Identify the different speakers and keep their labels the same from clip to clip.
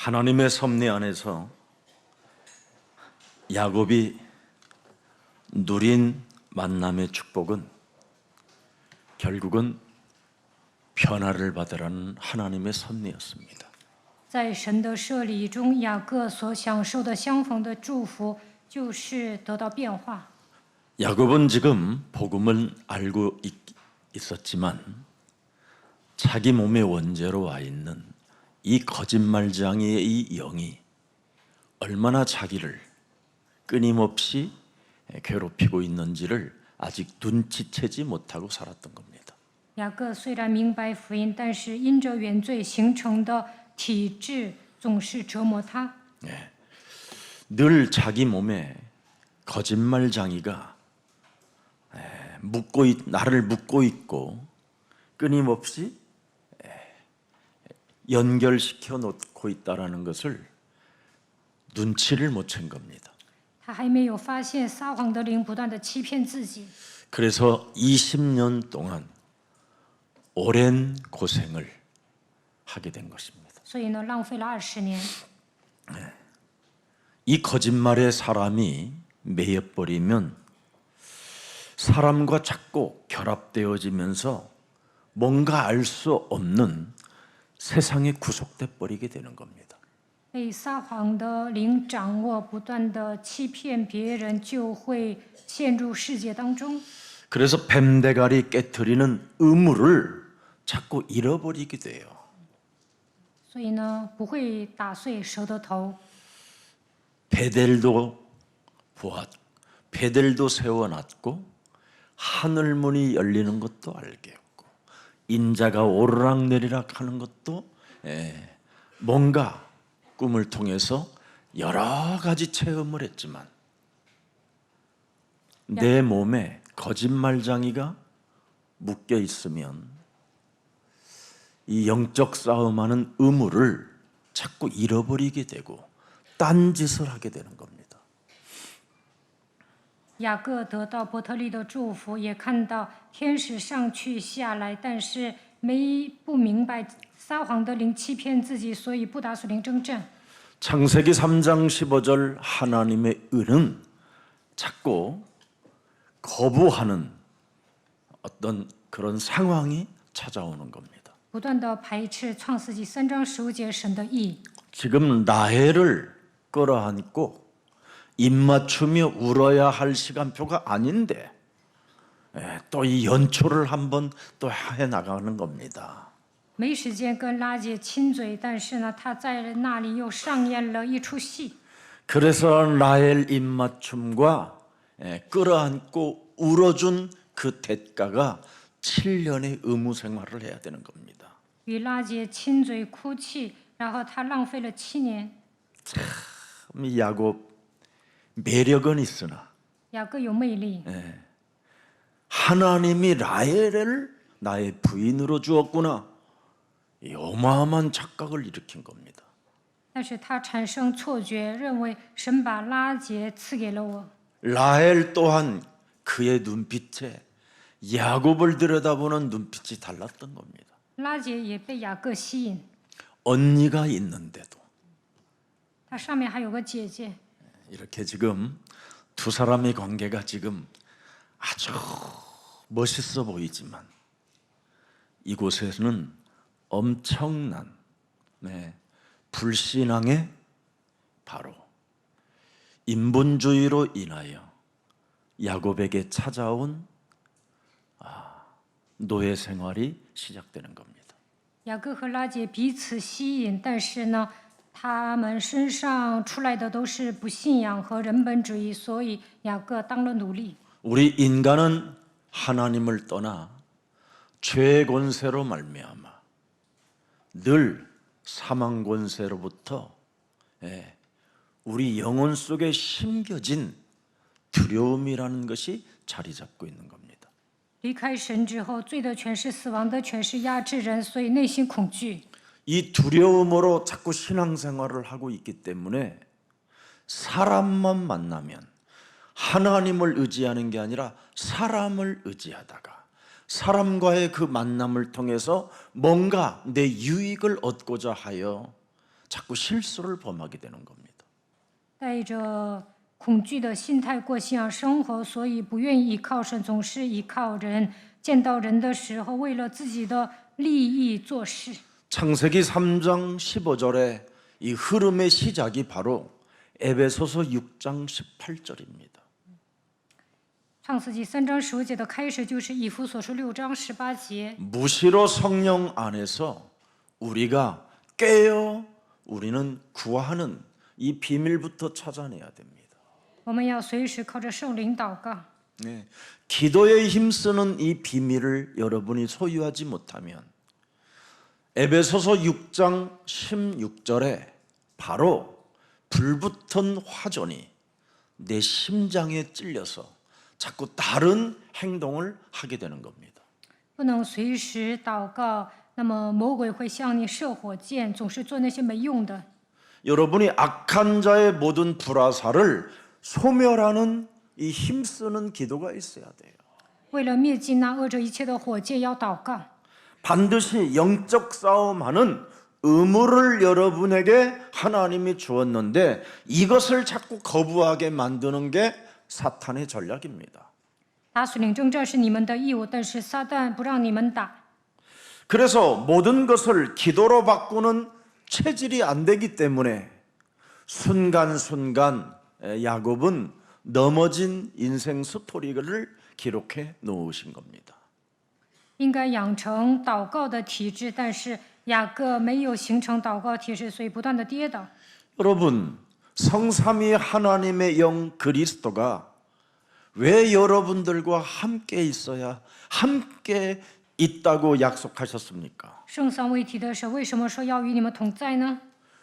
Speaker 1: 하나님의 섭리 안에서 야곱이 누린 만남의 축복은 결국은 변화를 받으라는 하나님의 섭리였습니다.
Speaker 2: 在神的设立中，雅各所享受的相逢的祝福，就是得到变化。
Speaker 1: 야곱은 지금 복음을 알고 있었지만 자기 몸의 원죄로 와 있는 이 거짓말쟁이의 이 영이 얼마나 자기를 끊임없이 괴롭히고 있는지를 아직 눈치채지 못하고 살았던 겁니다.
Speaker 2: 雅各虽然明白福音，但是因着原罪形成的体质总是折磨他。
Speaker 1: 늘 자기 몸에 거짓말쟁이가 나를 묶고 있고 끊임없이 연결시켜 놓고 있다라는 것을 눈치를 못 챈 겁니다.
Speaker 2: 他还没有发现撒谎的灵不断的欺骗自己，
Speaker 1: 그래서 20년 동안 오랜 고생을 하게 된 것입니다.
Speaker 2: 所以呢，浪费了20年。
Speaker 1: 이 거짓말에 사람이 매여버리면 사람과 자꾸 결합되어지면서 뭔가 알 수 없는 세상에 구속돼 버리게 되는 겁니다.
Speaker 2: 被撒谎的灵掌握，不断的欺骗别人，就会陷入世界当中。
Speaker 1: 그래서 뱀대가리 깨트리는 의무를 자꾸 잃어버리게 돼요.
Speaker 2: 所以呢，不会打碎蛇的头。
Speaker 1: 베델도 세워놨고 하늘문이 열리는 것도 알겠고 인자가 오르락내리락 하는 것도 뭔가 꿈을 통해서 여러 가지 체험을 했지만 내 몸에 거짓말쟁이가 묶여 있으면 이 영적 싸움하는 의무를 자꾸 잃어버리게 되고 딴짓을 하게 되는 겁니다.
Speaker 2: 雅各得到伯特利的祝福，也看到天使上去下来，但是不明白撒谎的灵欺骗自己，所以不打属灵征战。
Speaker 1: 창세기 3장 15절 하나님의 은은 자꾸 거부하는 어떤 그런 상황이 찾아오는 겁니다.
Speaker 2: 不断的排斥创世纪3章15节神的意。
Speaker 1: 지금 라헬을 끌어안고 입맞추며 울어야 할 시간표가 아닌데 또 이 연초를 한번 또 해나가는 겁니다.
Speaker 2: 没时间跟拉结亲嘴，但是呢，他在那里又上演了一出戏。
Speaker 1: 그래서 라헬 입맞춤과 끌어안고 울어준 그 대가가 7년의 의무 생활을 해야 되는 겁니다.
Speaker 2: 与拉结亲嘴哭泣，然后他浪费了7年。
Speaker 1: 이 야곱 매력은 있으나
Speaker 2: 雅各有魅力，
Speaker 1: 하나님이 라헬을 나의 부인으로 주었구나. 이 어마어마한 착각을 일으킨 겁니다.
Speaker 2: 但是他产生错觉，认为神把拉结赐给了我。
Speaker 1: 라헬 또한 그의 눈빛에 야곱을 들여다보는 눈빛이 달랐던 겁니다.
Speaker 2: 拉结也被雅各吸引，
Speaker 1: 언니가 있는데도
Speaker 2: 他上面还有个姐姐。
Speaker 1: 이렇게 지금 두 사람의 관계가 지금 아주 멋있어 보이지만 이곳에서는 엄청난 불신앙의 바로 인본주의로 인하여 야곱에게 찾아온 노예 생활이 시작되는 겁니다.
Speaker 2: 雅各和拉结彼此吸引，但是呢，他们身上出来的都是不信仰和人本主义，所以雅各当了奴隶。
Speaker 1: 우리 인간은 하나님을 떠나 죄의 권세로 말미암아 늘 사망 권세로부터 우리 영혼 속에 심겨진 두려움이라는 것이 자리 잡고 있는 겁니다.
Speaker 2: 离开神之后，罪的权势、死亡的权势压制人，所以内心恐惧。
Speaker 1: 이 두려움으로 자꾸 신앙생활을 하고 있기 때문에 사람만 만나면 하나님을 의지하는 게 아니라 사람을 의지하다가 사람과의 그 만남을 통해서 뭔가 내 유익을 얻고자 하여 자꾸 실수를 범하게 되는 겁니다.
Speaker 2: 带着恐惧的心态过信仰生活，所以不愿意依靠神，总是依靠人。见到人的时候，为了自己的利益做事。
Speaker 1: 창세기 3장 15절에 이 흐름의 시작이 바로 에베소서 6장 18절입니다.
Speaker 2: 创世纪3章15节的开始就是以弗所书6章18节。
Speaker 1: 무시로 성령 안에서 우리가 깨어 우리는 구하는 이 비밀부터 찾아내야 됩니다.
Speaker 2: 我们要随时靠着圣灵祷告。
Speaker 1: 네, 기도에 힘쓰는 이 비밀을 여러분이 소유하지 못하면 에베소서 6장 16절에 바로 불붙은 화전이 내 심장에 찔려서 자꾸 다른 행동을 하게 되는 겁니다.
Speaker 2: 不能随时祷告，那么魔鬼会向你射火箭，总是做那些没用的。
Speaker 1: 여러분이 악한 자의 모든 불화살을 소멸하는 이 힘쓰는 기도가 있어야 돼요.
Speaker 2: 为了灭尽那恶者一切的火箭，要祷告。
Speaker 1: 반드시 영적 싸움하는 의무를 여러분에게 하나님이 주었는데 이것을 자꾸 거부하게 만드는 게 사탄의 전략입니다.
Speaker 2: 打属灵征战是你们的义务，但是撒旦不让你们打。
Speaker 1: 그래서 모든 것을 기도로 바꾸는 체질이 안 되기 때문에 순간순간 야곱은 넘어진 인생 스토리를 기록해 놓으신 겁니다.
Speaker 2: 应该养成祷告的体质，但是雅各没有形成祷告体质，所以不断的跌倒。
Speaker 1: 여러분, 성삼위 하나님의 영 그리스도가 왜 여러분들과 함께 있어야 함께 있다고 약속하셨습니까?
Speaker 2: 圣三位一体的神为什么说要与你们同在呢？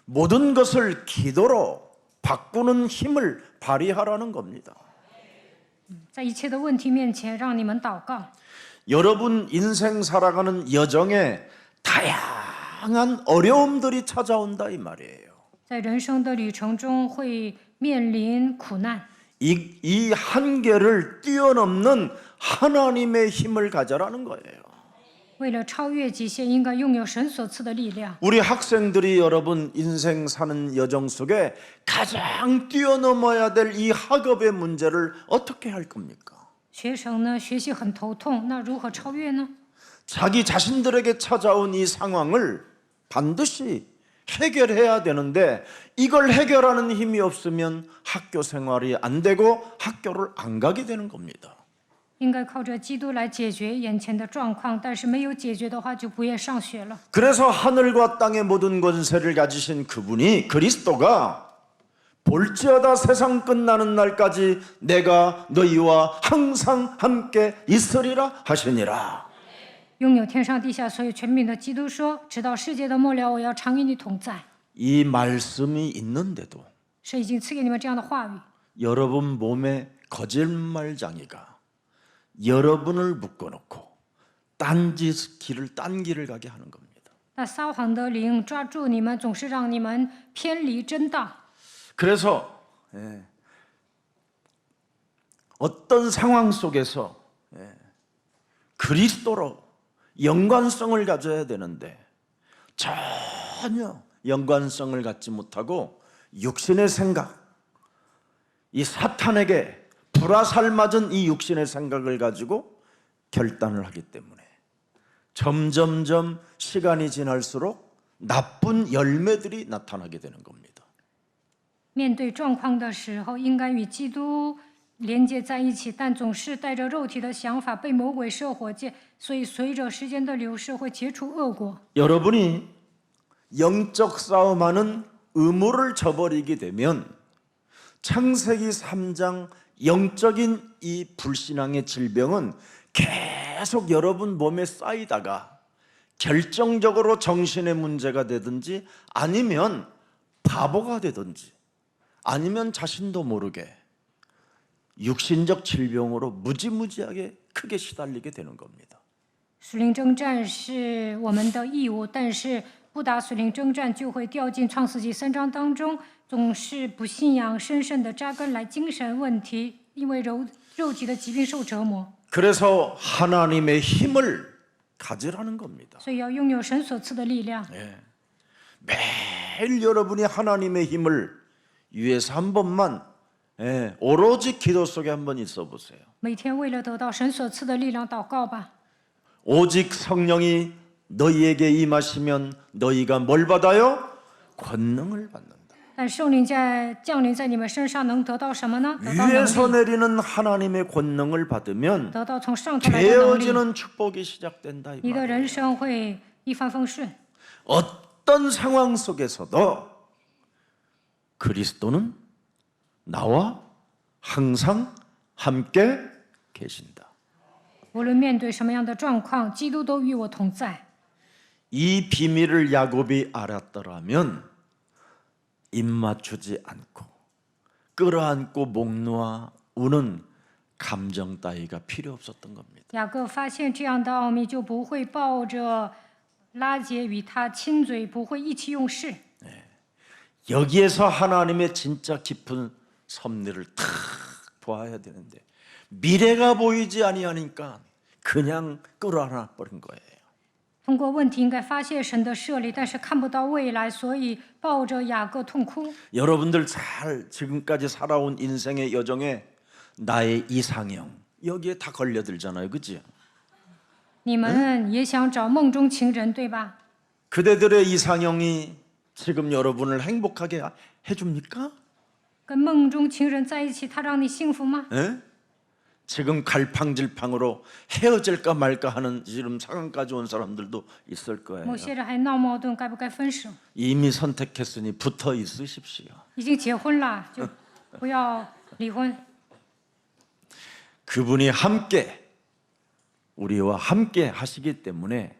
Speaker 1: 모든 것을 기도로 바꾸는 힘을 발휘하라는 겁니다.
Speaker 2: 在一切的问题面前，让你们祷告。
Speaker 1: 여러분 인생 살아가는 여정에 다양한 어려움들이 찾아온다 이 말이에요.
Speaker 2: 在人生的旅程中会面临苦难，
Speaker 1: 이 한계를 뛰어넘는 하나님의 힘을 가져라는 거예요.
Speaker 2: 为了超越极限，应该拥有神所赐的力量。
Speaker 1: 우리 학생들이 여러분 인생 사는 여정 속에 가장 뛰어넘어야 될 이 학업의 문제를 어떻게 할 겁니까?
Speaker 2: 学生呢，学习很头痛，那如何超越呢？
Speaker 1: 자기 자신들에게 찾아온 이 상황을 반드시 해결해야 되는데 이걸 해결하는 힘이 없으면 학교 생활이 안 되고 학교를 안 가게 되는 겁니다.
Speaker 2: 应该靠着基督来解决眼前的状况，但是没有解决的话，就不愿上学了。
Speaker 1: 그래서 하늘과 땅의 모든 권세를 가지신 그분이 그리스도가 볼지어다 세상 끝나는 날까지 내가 너희와 항상 함께 있으리라 하시니라.
Speaker 2: 拥有天上地下所有权柄的基督说：“直到世界的末了，我要常与你同在。
Speaker 1: 이 말씀이 있는데도
Speaker 2: 神已经赐给你们这样的话语，
Speaker 1: 여러분 몸에 거짓말장이가 여러분을 묶어놓고 딴 길을 가게 하는 겁니다.
Speaker 2: 那撒谎的灵抓住你们，总是让你们偏离真道。
Speaker 1: 그래서 어떤 상황 속에서 그리스도로 연관성을 가져야 되는데 전혀 연관성을 갖지 못하고 육신의 생각, 이 사탄에게 불화살 맞은 이 육신의 생각을 가지고 결단을 하기 때문에 점점점 시간이 지날수록 나쁜 열매들이 나타나게 되는 겁니다.
Speaker 2: 面对状况的时候，应该与基督连接在一起，但总是带着肉体的想法，被魔鬼射火箭，所以随着时间的流逝，会结出恶果。
Speaker 1: 여러분이 영적 싸움하는 의무를 저버리게 되면 창세기 3장 영적인 이 불신앙의 질병은 계속 여러분 몸에 쌓이다가 결정적으로 정신의 문제가 되든지 아니면 바보가 되든지 아니면 자신도 모르게 육신적 질병으로 무지무지하게 크게 시달리게 되는 겁니다.
Speaker 2: 属灵征战是我们的义务，但是不打属灵征战就会掉进创世纪3章当中，总是不信仰，深深的扎根来精神问题，因为肉体的疾病受折磨，
Speaker 1: 그래서 하나님의 힘을 가지라는 겁니다.
Speaker 2: 所以要拥有神所赐的力量。
Speaker 1: 매일 매일 여러분이 하나님의 힘을 위해서 한 번만 오로지 기도 속에 한번 있어 보세요.
Speaker 2: 每天为了得到神所赐的力量祷告吧。
Speaker 1: 오직 성령이 너희에게 임하시면 너희가 뭘 받아요? 권능을 받는다.
Speaker 2: 但圣灵降临在你们身上，能得到什么呢？得到能
Speaker 1: 위에서
Speaker 2: 力，
Speaker 1: 내리는 하나님의 권능을 받으면
Speaker 2: 得到从上头来的能力，
Speaker 1: 되어지는 축복이 시작된다. 이
Speaker 2: 你的
Speaker 1: 말이에요.
Speaker 2: 人生会一帆风顺。
Speaker 1: 어떤 상황 속에서도 그리스도는 나와 항상 함께 계신다.
Speaker 2: 无论面对什么样的状况，基督都与我同在。
Speaker 1: 이 비밀을 야곱이 알았더라면 입맞추지 않고 끌어안고 목 놓아 우는 감정 따위가 필요 없었던 겁니다.
Speaker 2: 雅各发现这样的奥秘，就不会抱着拉结与他亲嘴，不会意气用事。
Speaker 1: 여기에서 하나님의 진짜 깊은 섭리를 탁 보아야 되는데 미래가 보이지 아니하니까 그냥 끌어안아 버린 거예요.
Speaker 2: 通过问题应该发现神的设立，但是看不到未来，所以抱着雅各痛哭。
Speaker 1: 여러분들 잘 지금까지 살아온 인생의 여정에 나의 이상형 여기에 다 걸려들잖아요, 그렇지?
Speaker 2: 你们也想找梦中情人，对吧？
Speaker 1: 그대들의 이상형이 지금 여러분을 행복하게 해줍니까?
Speaker 2: 跟梦中情人在一起，他让你幸福吗？
Speaker 1: 에? 지금 갈팡질팡으로 헤어질까 말까 하는 지금 상황까지 온 사람들도 있을 거예요.
Speaker 2: 某些人还闹矛盾，该不该分手？
Speaker 1: 이미 선택했으니 붙어 있으십시오.
Speaker 2: 已经结婚了，就不要离婚。
Speaker 1: 그분이 함께 우리와 함께 하시기 때문에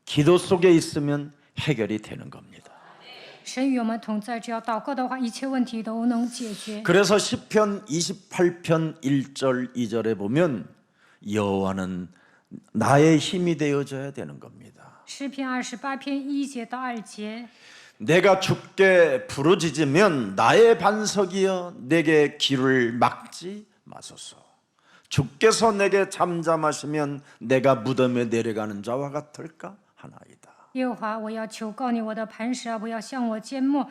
Speaker 1: 기도 속에 있으면 해결이 되는 겁니다.
Speaker 2: 神与我们同在，只要祷告的话，一切问题都能解决。
Speaker 1: 그래서 시편 28편 1절 2절에 보면 여호와는 나의 힘이 되어줘야 되는 겁니다.
Speaker 2: 诗篇28篇1节到2节，
Speaker 1: 내가 죽게 부르짖으면 나의 반석이여 내게 길을 막지 마소서. 주께서 내게 잠잠하시면 내가 무덤에 내려가는 자와 같을까 하나이다.
Speaker 2: 耶和华，我要求告你，我的磐石啊，不要向我缄默。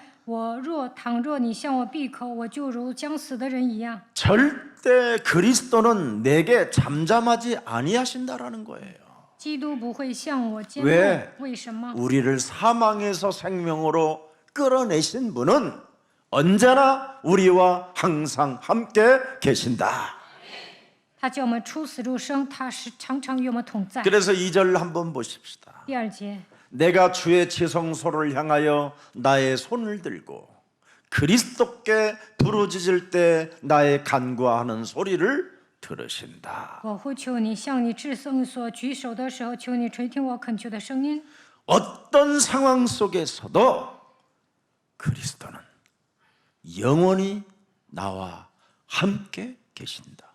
Speaker 2: 倘若你向我闭口，我就如将死的人一样。
Speaker 1: 절대 그리스도는 내게 잠잠하지 아니하신다라는 거예요.
Speaker 2: 基督不会向我缄
Speaker 1: 왜
Speaker 2: 默，为什么？
Speaker 1: 우리를 사망에서 생명으로 끌어내신 분은 언제나 우리와 항상 함께 계신다.
Speaker 2: 他叫我们出死入生，他是常常与我们同在。
Speaker 1: 그래서 2절 한번 보십시다.
Speaker 2: 第2节，
Speaker 1: 내가 주의 지성소를 향하여 나의 손을 들고 그리스도께 부르짖을 때 나의 간구하는 소리를 들으신다.
Speaker 2: 我呼求你，向你至圣所举手的时候，求你垂听我恳求的声音。
Speaker 1: 어떤 상황 속에서도 그리스도는 영원히 나와 함께 계신다.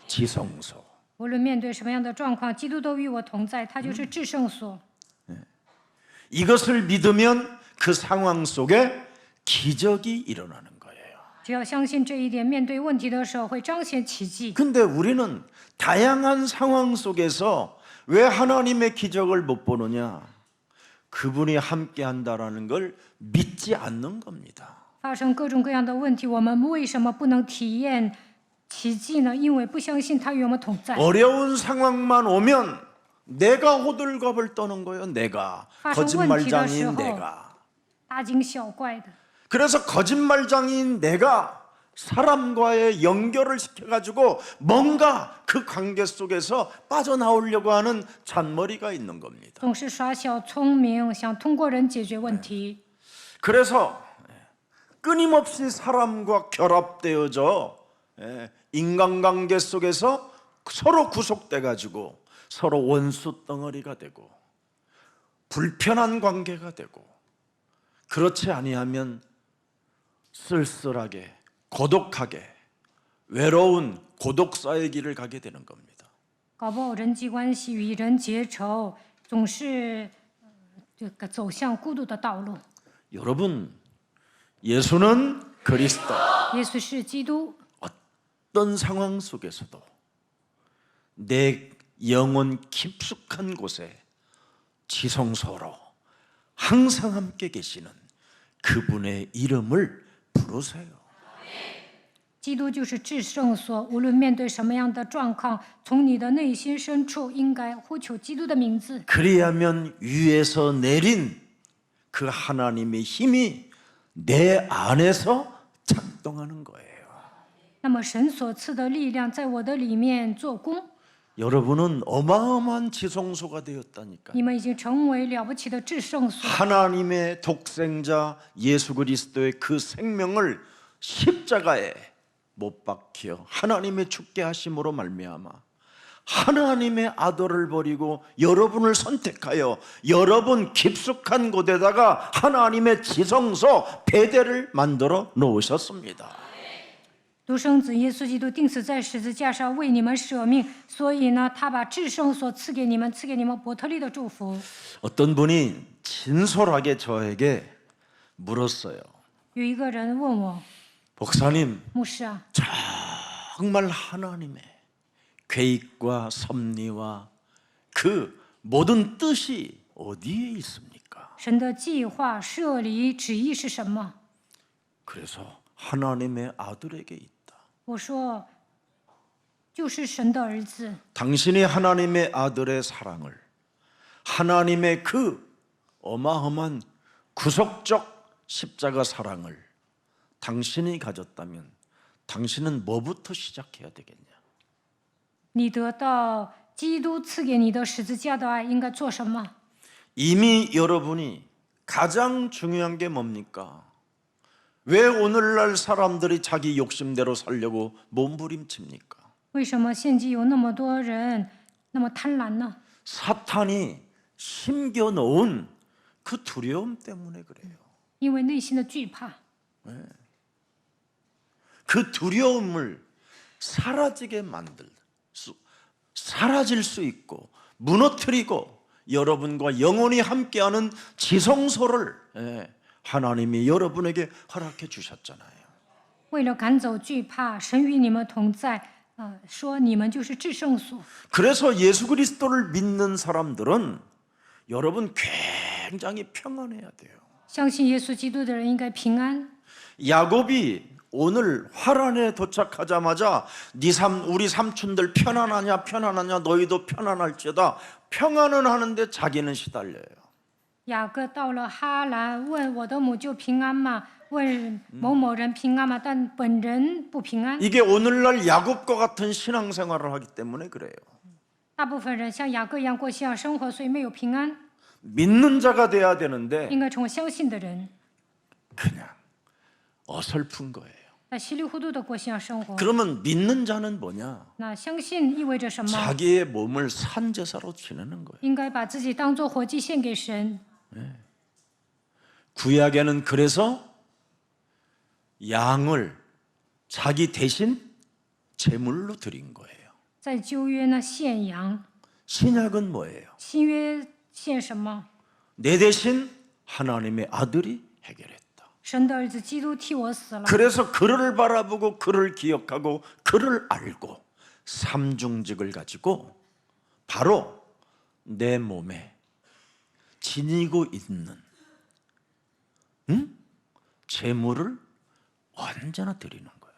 Speaker 1: 지성소.
Speaker 2: 无论面对什么样的状况，基督都与我同在，他就是至圣所。
Speaker 1: 이것을 믿으면 그 상황 속에 기적이 일어나는 거예요.
Speaker 2: 只要相信这一点，面对问题的时候会彰显奇迹。
Speaker 1: 근데 우리는 다양한 상황 속에서 왜 하나님의 기적을 못 보느냐? 그분이 함께 한다라는 걸 믿지 않는 겁니다.
Speaker 2: 发生各种各样的问题，我们为什么不能体验奇迹呢？因为不相信他与我们同在。
Speaker 1: 어려운 상황만 오면 내가 호들갑을 떠는 거예요. 내가
Speaker 2: 发生问题的时
Speaker 1: 거짓말장인
Speaker 2: 候
Speaker 1: 내가.
Speaker 2: 大惊小怪的。
Speaker 1: 그래서 거짓말장인 내가 사람과의 연결을 시켜가지고 뭔가 그 관계 속에서 빠져나오려고 하는 잔머리가 있는 겁니다.
Speaker 2: 总是耍小聪明，想通过人解决问题。
Speaker 1: 그래서 끊임없이 사람과 결합되어져 인간관계 속에서 서로 구속돼가지고 서로 원수 덩어리가 되고 불편한 관계가 되고 그렇지 아니하면 쓸쓸하게 고독하게 외로운 고독사의 길을 가게 되는 겁니다.
Speaker 2: 搞不好人际关系与人结仇，总是这个走向孤独的道路。
Speaker 1: 여러분, 예수는 그리스도.
Speaker 2: 耶稣是基督，
Speaker 1: 어떤 상황 속에서도 내 영혼 깊숙한 곳에 지성소로 항상 함께 계시는 그분의 이름을 부르세요.
Speaker 2: 基督就是至圣所，无论面对什么样的状况，从你的内心深处应该呼求基督的名字。
Speaker 1: 그리하면 위에서 내린 그 하나님의 힘이 내 안에서 작동하는 거예요.
Speaker 2: 那么神所赐的力量在我的里面做工，
Speaker 1: 여러분은 어마어마한 지성소가 되었다니까.
Speaker 2: 你们已经成为了不起的至圣所。
Speaker 1: 하나님의 독생자 예수 그리스도의 그 생명을 십자가에 못 박혀 하나님의 죽게 하심으로 말미암아 하나님의 아들을 버리고 여러분을 선택하여 여러분 깊숙한 곳에다가 하나님의 지성소 베델을 만들어 놓으셨습니다.
Speaker 2: 独生子耶稣基督钉死在十字架上，为你们舍命，所以呢，他把至圣所赐给你们，赐给你们伯特利的祝福。
Speaker 1: 어떤 분이 진솔하게 저에게 물었어요.
Speaker 2: 有一个人问我，
Speaker 1: 목사님,
Speaker 2: 牧师啊，
Speaker 1: 정말 하나님의 계획과 섭리와 그 모든 뜻이 어디에 있습니까?
Speaker 2: 神的计划、设立、旨意是什么？
Speaker 1: 그래서 하나님의 아들에게 있다.
Speaker 2: 我说，就是神的儿子。
Speaker 1: 당신이 하나님의 아들의 사랑을 하나님의 그 어마어마한 구속적 십자가 사랑을 당신이 가졌다면 당신은 뭐부터 시작해야 되겠냐?
Speaker 2: 你得到基督赐给你的十字架的爱，应该做什么？
Speaker 1: 이미 여러분이 가장 중요한 게 뭡니까? 왜 오늘날 사람들이 자기 욕심대로 살려고 몸부림칩니까?
Speaker 2: 为什么现今有那么多人那么贪婪呢？
Speaker 1: 사탄이 심겨놓은 그 두려움 때문에 그래요.
Speaker 2: 因为内心的惧怕。
Speaker 1: 그 두려움을 사라질 수 있고 무너뜨리고 여러분과 영원히 함께하는 지성소를 하나님이 여러분에게 허락해 주셨잖아요.
Speaker 2: 为了赶走惧怕，神与你们同在，说你们就是至圣所。
Speaker 1: 그래서 예수 그리스도를 믿는 사람들은 여러분 굉장히 평안해야 돼요.
Speaker 2: 相信耶稣基督的人应该平安。
Speaker 1: 야곱이 오늘 화란에 도착하자마자 우리 삼촌들 편안하냐 너희도 편안할지어다 평안은 하는데 자기는 시달려요.
Speaker 2: 雅各到了哈兰，问我的母就平安吗？问某某人平安吗？但本人不平安。
Speaker 1: 이게 오늘날 야곱과 같은 신앙생활을 하기 때문에 그래요.
Speaker 2: 大部分人像雅各一样过信仰生活，所以没有平安。
Speaker 1: 믿는 자가 돼야 되는데
Speaker 2: 应该成为相信的人，
Speaker 1: 그냥 어설픈 거예요.
Speaker 2: 那稀里糊涂的过信仰生活。
Speaker 1: 그러면 믿는 자는 뭐냐?
Speaker 2: 那相信意味着什么？
Speaker 1: 자기의 몸을 산제사로 지내는 거예요.
Speaker 2: 应该把自己当作活祭献给神。
Speaker 1: 구약에는 그래서 양을 자기 대신 제물로 드린 거예요.
Speaker 2: 在旧约呢献羊，
Speaker 1: 신약은 뭐예요?
Speaker 2: 新约献什么？
Speaker 1: 내 대신 하나님의 아들이 해결했다.
Speaker 2: 神的儿子基督替我死了，
Speaker 1: 그래서 그를 바라보고 그를 기억하고 그를 알고 삼중직을 가지고 바로 내 몸에 지니고 있는 제물을 언제나 드리는 거예요.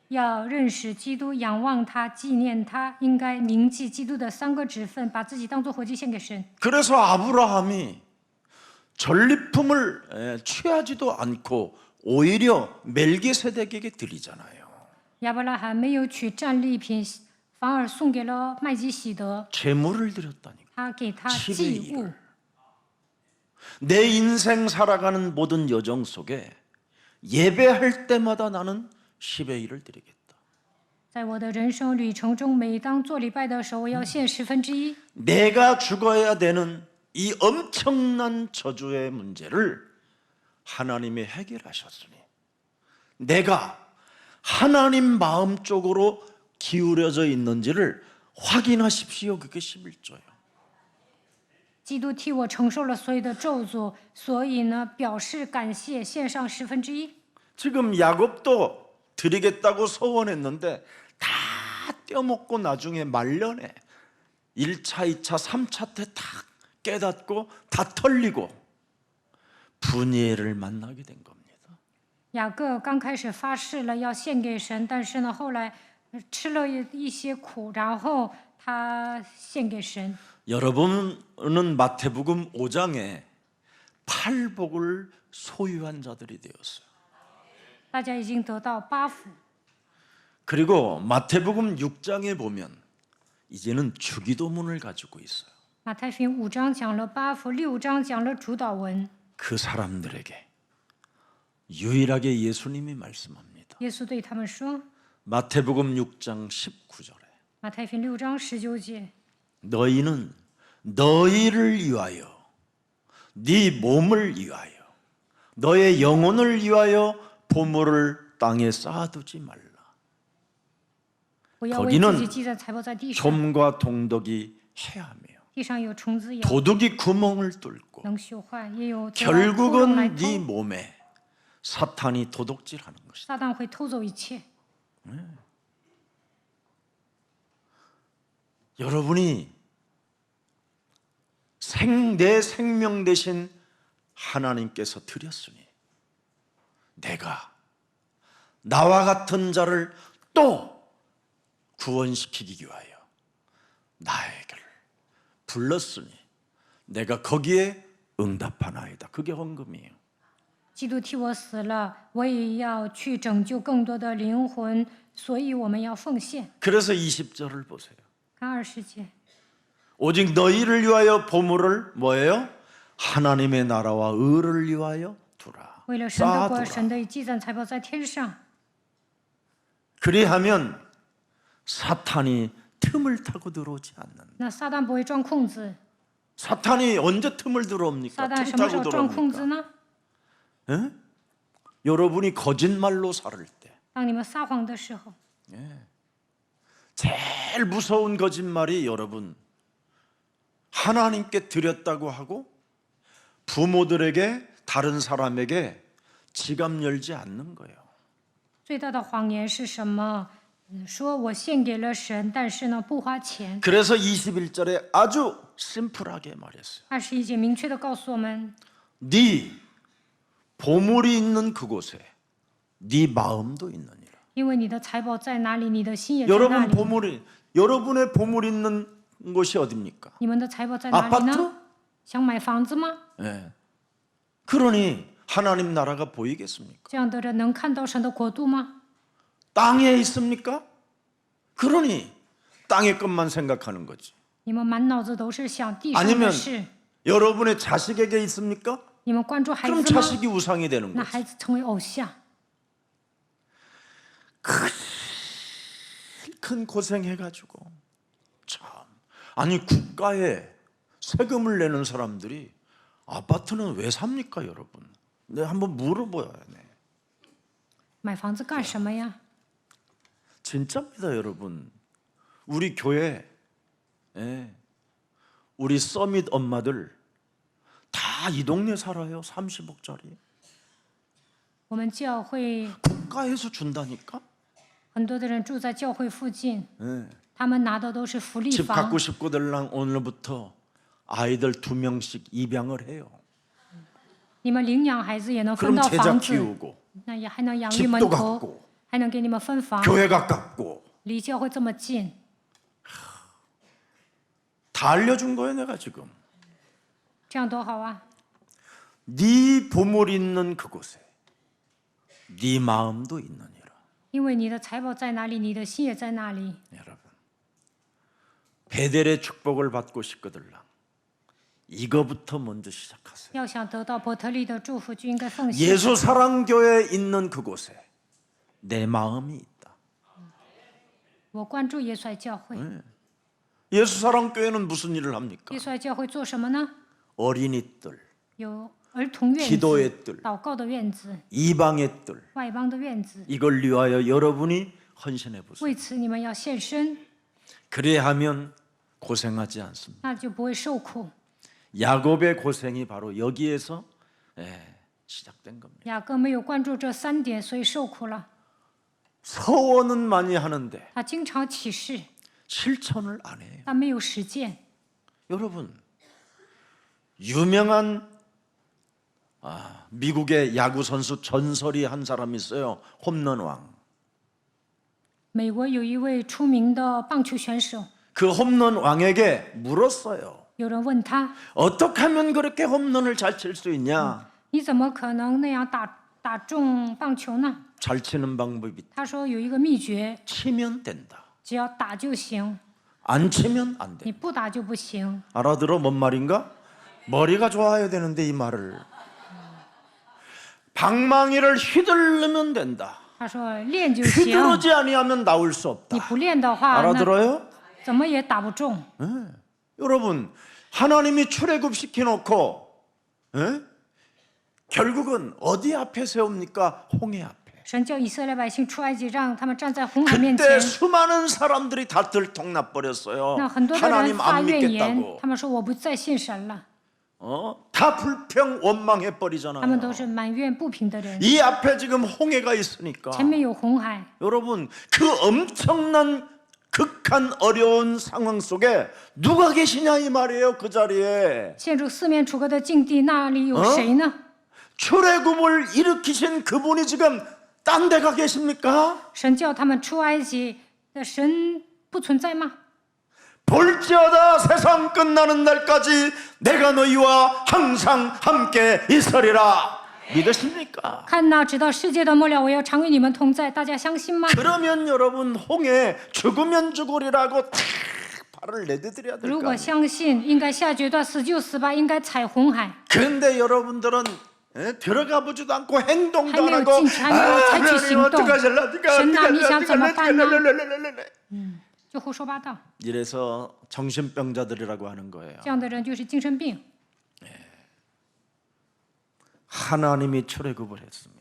Speaker 2: 要认识基督，仰望他，纪念他，应该铭记基督的三个职分，把自己当作活祭献给神。
Speaker 1: 그래서 아브라함이 전리품을 취하지도 않고 오히려 멜기세덱에게 드리잖아요.
Speaker 2: 亚伯拉罕没有取战利品，反而送给了麦基喜德，
Speaker 1: 제물을 드렸다니까.
Speaker 2: 他给他
Speaker 1: 10의
Speaker 2: 祭物
Speaker 1: 1을. 。 내 인생 살아가는 모든 여정 속에 예배할 때마다 나는 10의 1을 드리겠다.
Speaker 2: 在我的人生旅程中，每当做礼拜的时候，我要献1/10。
Speaker 1: 내가 죽어야 되는 이 엄청난 저주의 문제를 하나님이 해결하셨으니 내가 하나님 마음 쪽으로 기울여져 있는지를 확인하십시오. 그게 11조예요.
Speaker 2: 基督替我承受了所有的咒诅，所以呢，表示感谢，献上1/10。
Speaker 1: 지금 야곱도 드리겠다고 소원했는데 다 떼어먹고 나중에 말년에 1차, 2차, 3차 때 다 깨닫고 다 털리고 분이엘을 만나게 된 겁니다.
Speaker 2: 雅各刚开始发誓了要献给神，但是呢，后来吃了一些苦，然后他献给神。
Speaker 1: 여러분은 마태복음 5장에 팔복을 소유한 자들이 되었어요.
Speaker 2: 大家已经得到八福。
Speaker 1: 그리고 마태복음 6장에 보면 이제는 주기도문을 가지고 있어요.
Speaker 2: 马太福音5章讲了八福，6章讲了主祷文。
Speaker 1: 그 사람들에게 유일하게 예수님이 말씀합니다.
Speaker 2: 耶稣对他们说，
Speaker 1: 마태복음 6장 19절에
Speaker 2: 马太福音6章19节，
Speaker 1: 너희는 너희를 위하여 네 몸을 위하여 너의 영혼을 위하여 보물을 땅에 쌓아두지 말라.
Speaker 2: 不要为自己积攒财宝在地上，
Speaker 1: 좀과 동독이 해하며
Speaker 2: 地上有虫子咬，
Speaker 1: 도둑이 구멍을 뚫고
Speaker 2: 能朽坏，也有贼来偷来
Speaker 1: 결국은
Speaker 2: 偷
Speaker 1: 네 몸에 사탄이 도둑질하는 것이다.
Speaker 2: 撒旦会偷走一切。
Speaker 1: 여러분이 내 생명 대신 하나님께서 드렸으니 내가 나와 같은 자를 또 구원시키기 위하여 나에게를 불렀으니 내가 거기에 응답하나이다. 그게 헌금이에요.
Speaker 2: 基督替我死了，我也要去拯救更多的灵魂，所以我们要奉献。
Speaker 1: 그래서 20절을 보세요.
Speaker 2: 看20节，
Speaker 1: 오직 너희를 위하여 보물을 뭐예요? 하나님의 나라와 의를 위하여 두라.
Speaker 2: 为了神的国，
Speaker 1: 쌓아두라.
Speaker 2: 神的积攒财宝在天上，
Speaker 1: 그리하면 사탄이 틈을 타고 들어오지 않는다.
Speaker 2: 那撒旦不会钻空子。
Speaker 1: 사탄이 언제 틈을 들어옵니까?
Speaker 2: 撒旦
Speaker 1: 틈
Speaker 2: 什么时
Speaker 1: 타고
Speaker 2: 候钻空子
Speaker 1: 들어옵니까?
Speaker 2: 呢？
Speaker 1: 예? 여러분이 거짓말로 살을 때
Speaker 2: 当你们撒谎的时候，
Speaker 1: 제일 무서운 거짓말이 여러분 하나님께 드렸다고 하고 부모들에게 다른 사람에게 지갑 열지 않는 거예요.
Speaker 2: 最大的谎言是什么？说我献给了神，但是呢不花钱。
Speaker 1: 그래서 21절에 아주 심플하게 말했어요.
Speaker 2: 21节明确的告诉我们，
Speaker 1: 네 보물이 있는 그곳에 네 마음도 있느니라.
Speaker 2: 因为你的财宝在哪里，你的心也在那里。
Speaker 1: 여러분의 보물 있는 곳이 어디입니까?
Speaker 2: 你们的财宝在哪里
Speaker 1: 아파트?
Speaker 2: 呢？想买房子吗？
Speaker 1: 예. 그러니 하나님 나라가 보이겠습니까?
Speaker 2: 这样的人能看到神的国度吗？
Speaker 1: 땅에 있습니까? 그러니 땅의 것만 생각하는 거지.
Speaker 2: 你们满脑子都是想地上
Speaker 1: 아니면
Speaker 2: 的事，
Speaker 1: 여러분의 자식에게 있습니까?
Speaker 2: 你们关注孩
Speaker 1: 그럼
Speaker 2: 子吗？
Speaker 1: 자식이 우상이 되는
Speaker 2: 那
Speaker 1: 거지.
Speaker 2: 孩子成为偶像，
Speaker 1: 큰 고생해가지고 참 아니 국가에 세금을 내는 사람들이 아파트는 왜 삽니까, 여러분? 내가 한번 물어봐야 해.
Speaker 2: 买房子干什么呀？
Speaker 1: 진짜입니다, 여러분. 우리 교회, 우리 서밋 엄마들 다 이 동네 살아요. 30억짜리.
Speaker 2: 我们教会
Speaker 1: 국가에서 준다니까.
Speaker 2: 很多的人住在教会附近，
Speaker 1: 예.
Speaker 2: 他们拿的都是福利
Speaker 1: 집
Speaker 2: 房
Speaker 1: 갖고 。 싶고들랑 오늘부터 아이들 2명씩 입양을 해요.
Speaker 2: 你们领养孩子也能分
Speaker 1: 그럼
Speaker 2: 到
Speaker 1: 제자
Speaker 2: 房子，
Speaker 1: 키우고
Speaker 2: 那也还能养育门
Speaker 1: 집도
Speaker 2: 徒，
Speaker 1: 갖고
Speaker 2: 还能给你们分房，
Speaker 1: 교회 가깝고
Speaker 2: 离教会这么近，
Speaker 1: 다 알려준 거예요, 내가 지금.
Speaker 2: 这样多好啊！
Speaker 1: 네 보물 있는 그곳에 네 마음도 있느니라.
Speaker 2: 因为你的财宝在哪里，你的心也在那里。
Speaker 1: 여러분, 베델의 축복을 받고 싶거들랑 이거부터 먼저 시작하세요.
Speaker 2: 要想得到伯特利的祝福，就应该奉献。
Speaker 1: 예수 사랑교회 있는 그곳에 내 마음이 있다.
Speaker 2: 我关注耶稣爱教会，
Speaker 1: 예수 사랑교회는 무슨 일을 합니까?
Speaker 2: 耶稣爱教会做什么呢？
Speaker 1: 어린이들,
Speaker 2: 有儿童院子、
Speaker 1: 기도의 뜰,
Speaker 2: 祷告的院子、
Speaker 1: 이방의 뜰,
Speaker 2: 外邦的院子。
Speaker 1: 이걸 위하여 여러분이 헌신해 보세요.
Speaker 2: 为此，你们要献身，
Speaker 1: 그래야 하면 고생하지 않습니다.
Speaker 2: 那就不会受苦。
Speaker 1: 야곱의 고생이 바로 여기에서 시작된 겁니다.
Speaker 2: 雅各没有关注这3点，所以受苦了。
Speaker 1: 서원은 많이 하는데
Speaker 2: 他经常起誓，
Speaker 1: 실천을 안 해요.
Speaker 2: 但没有实践。
Speaker 1: 여러분, 유명한 미국의 야구 선수 전설이 한 사람이 있어요. 홈런왕.
Speaker 2: 美国有一位出名的棒球选手，
Speaker 1: 그 홈런왕에게 물었어요.
Speaker 2: 有人问他
Speaker 1: 어떻게 하면 그렇게 홈런을 잘 칠 수 있냐?
Speaker 2: 你怎么可能那样打中棒球呢？
Speaker 1: 잘 치는 방법이
Speaker 2: 他说有一个秘诀，
Speaker 1: 치면 된다.
Speaker 2: 只要打就行，
Speaker 1: 안 치면 안 돼.
Speaker 2: 你不打就不行。
Speaker 1: 알아들어 뭔 말인가? 머리가 좋아야 되는데 이 말을. 방망이를 휘두르면 된다.
Speaker 2: 他说练就行，
Speaker 1: 휘두르지 아니하면 나올 수
Speaker 2: 你
Speaker 1: 없다.
Speaker 2: 不练的话，那
Speaker 1: 알아들어요?
Speaker 2: 怎么也打不中。
Speaker 1: 여러분 하나님이 출애굽시켜 놓고 결국은 어디 앞에 세웁니까? 홍해 앞에.
Speaker 2: 神叫以色列百姓出埃及，让他们站在红海面
Speaker 1: 그때
Speaker 2: 前。
Speaker 1: 수많은 사람들이 다 들통나 버렸어요.
Speaker 2: 那很多的人
Speaker 1: 하나님
Speaker 2: 发
Speaker 1: 안
Speaker 2: 怨言，
Speaker 1: 믿겠다고.
Speaker 2: 他们说我不再信神了，
Speaker 1: 다 불평 원망해
Speaker 2: 他们
Speaker 1: 버리잖아요.
Speaker 2: 都是埋怨不平的人。
Speaker 1: 이 앞에 지금 홍해가 있으니까
Speaker 2: 前面有红海，
Speaker 1: 여러분 그 엄청난 극한 어려운 상황 속에 누가 계시냐 이 말이에요. 그 자리에
Speaker 2: 陷入四面楚歌的境地，那里有谁呢？
Speaker 1: 출애굽을 일으키신 그분이 지금 딴 데 가 계십니까?
Speaker 2: 神叫他们出埃及的神不存在吗？
Speaker 1: 볼지어다 세상 끝나는 날까지 내가 너희와 항상 함께 있으리라. 믿으십니까?
Speaker 2: 看呐，直到世界的末了，我要常与你们同在。大家相信吗？
Speaker 1: 그러면 여러분 홍해 죽으면 죽으리라고 탁 발을 내디뎌야 될
Speaker 2: 如
Speaker 1: 거
Speaker 2: 果
Speaker 1: 아니에요.
Speaker 2: 相信，应该下决断，死就死吧，应该踩红海。
Speaker 1: 그런데 여러분들은 들어가 보지도 않고 행동도 안
Speaker 2: 还没有
Speaker 1: 하고
Speaker 2: 进去，还没有采取
Speaker 1: 하나님
Speaker 2: 行动。
Speaker 1: 어떡하실랍니까?
Speaker 2: 神呐，你想怎么办呢？
Speaker 1: 어떡하실랍니까?
Speaker 2: 就胡说八道。
Speaker 1: 이래서 정신병자들이라고 하는 거예요.
Speaker 2: 这样的人就是精神病。
Speaker 1: 하나님이 출애굽을 했으면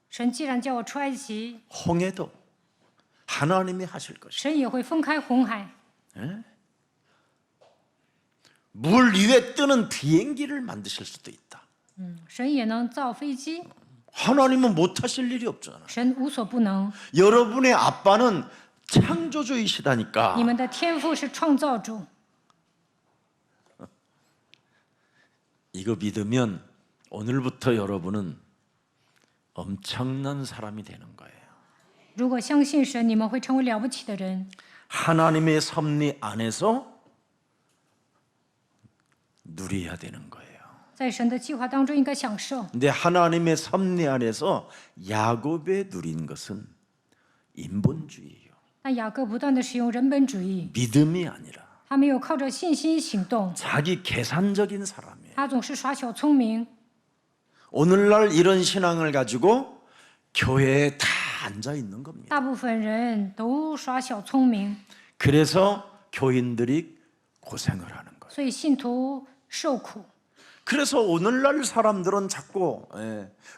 Speaker 2: 神既然叫我出埃及，
Speaker 1: 홍해도 하나님이 하실 것이다.
Speaker 2: 神也会分开红海。
Speaker 1: 물 위에 뜨는 비행기를 만드실 수도 있다.
Speaker 2: 神也能造飞机，
Speaker 1: 하나님은 못 하실 일이 없잖아.
Speaker 2: 神无所不能。
Speaker 1: 여러분의 아빠는 창조주이시다니까.
Speaker 2: 你们的天赋是创造主，
Speaker 1: 이거 믿으면 오늘부터 여러분은 엄청난 사람이 되는 거예요.
Speaker 2: 如果相信神，你们会成为了不起的人。
Speaker 1: 하나님의 섭리 안에서 누려야 되는 거예요.
Speaker 2: 在神的计划当中应该享受，
Speaker 1: 근데 하나님의 섭리 안에서 야곱에 누린 것은 인본주의예요.
Speaker 2: 但雅各不断的使用人本主义，
Speaker 1: 믿음이 아니라
Speaker 2: 他没有靠着信心行动，
Speaker 1: 자기 계산적인 사람이에요.
Speaker 2: 他总是耍小聪明。
Speaker 1: 오늘날 이런 신앙을 가지고 교회에 다 앉아 있는 겁니다.
Speaker 2: 大部分人都耍小聪明，
Speaker 1: 그래서 교인들이 고생을 하는 거예요.
Speaker 2: 所以信徒受苦。
Speaker 1: 그래서 오늘날 사람들은 자꾸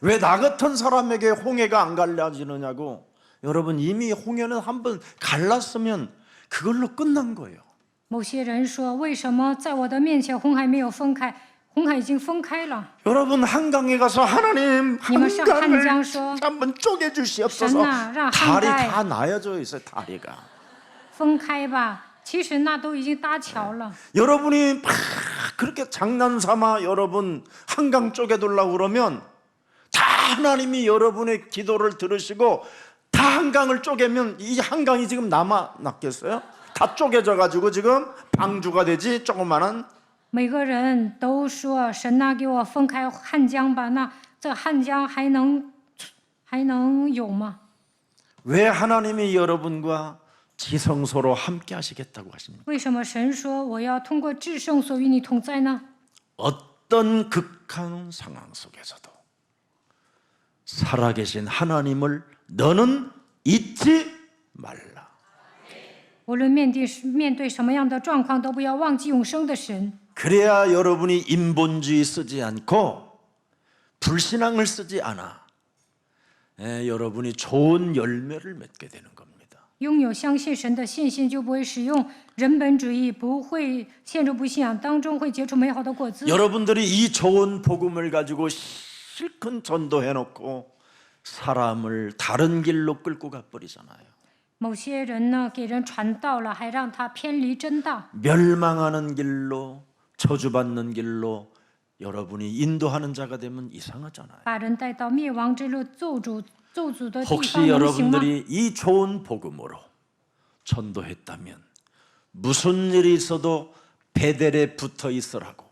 Speaker 1: 왜 나 같은 사람에게 홍해가 안 갈라지느냐고. 여러분 이미 홍해는 한번 갈랐으면 그걸로 끝난 거예요.
Speaker 2: 某些人说，为什么在我的面前红海没有分开？红海已经分开了。
Speaker 1: 여러분 한강에 가서 하나님
Speaker 2: 你们上汉
Speaker 1: 한강을
Speaker 2: 江说，
Speaker 1: 한번 쪼개 주시옵소서.
Speaker 2: 神啊，让
Speaker 1: 다리
Speaker 2: 汉
Speaker 1: 다
Speaker 2: 代
Speaker 1: 나여져 있어요. 다리가.
Speaker 2: 分开吧。其实那都已经搭桥了。
Speaker 1: 여러분이 막 그렇게 장난삼아 여러분 한강 쪼개두려고 그러면 다 하나님이 여러분의 기도를 들으시고 다 한강을 쪼개면 이 한강이 지금 남았겠어요? 다 쪼개져 가지고 지금 방주가 되지 조그마한.
Speaker 2: 每个人都说神呐，给我分开汉江吧。那这汉江还能有吗？
Speaker 1: 왜 하나님이 여러분과 지성소로 함께 하시겠다고 하십니까?
Speaker 2: 为什么神说我要通过至圣所与你同在呢？
Speaker 1: 어떤 극한 상황 속에서도 살아계신 하나님을 너는 잊지 말라.
Speaker 2: 无论面对什么样的状况，都不要忘记永生的神。
Speaker 1: 그래야 여러분이 인본주의 쓰지 않고 불신앙을 쓰지 않아. 여러분이 좋은 열매를 맺게 되는 겁니다.
Speaker 2: 拥有相信神的信心，就不会使用人本主义，不会陷入不信仰当中，会结出美好的果子。
Speaker 1: 여러분들이 이 좋은 복음을 가지고 실컷 전도해놓고 사람을 다른 길로 끌고 가버리잖아요.
Speaker 2: 某些人呢，给人传道了，还让他偏离真道，
Speaker 1: 멸망하는 길로 저주받는 길로 여러분이 인도하는 자가 되면 이상하잖아요.
Speaker 2: 把人带到灭亡之路咒诅的地
Speaker 1: 혹시
Speaker 2: 方能行吗？
Speaker 1: 여러분들이 이 좋은 복음으로 전도했다면 무슨 일이 있어도 베델에 붙어 있으라고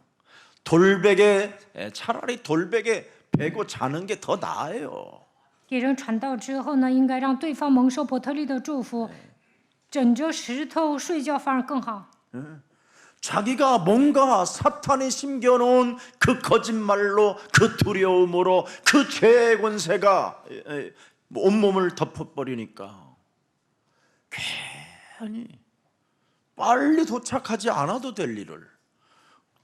Speaker 1: 차라리 돌베개 베고 자는 게 더 나아요.
Speaker 2: 给人传道之后呢，应该让对方蒙受伯特利的祝福，枕着石头睡觉反而更好。
Speaker 1: 자기가 뭔가 사탄이 심겨놓은 그 거짓말로 그 두려움으로 그 죄의 권세가 온몸을 덮어버리니까 괜히 빨리 도착하지 않아도 될 일을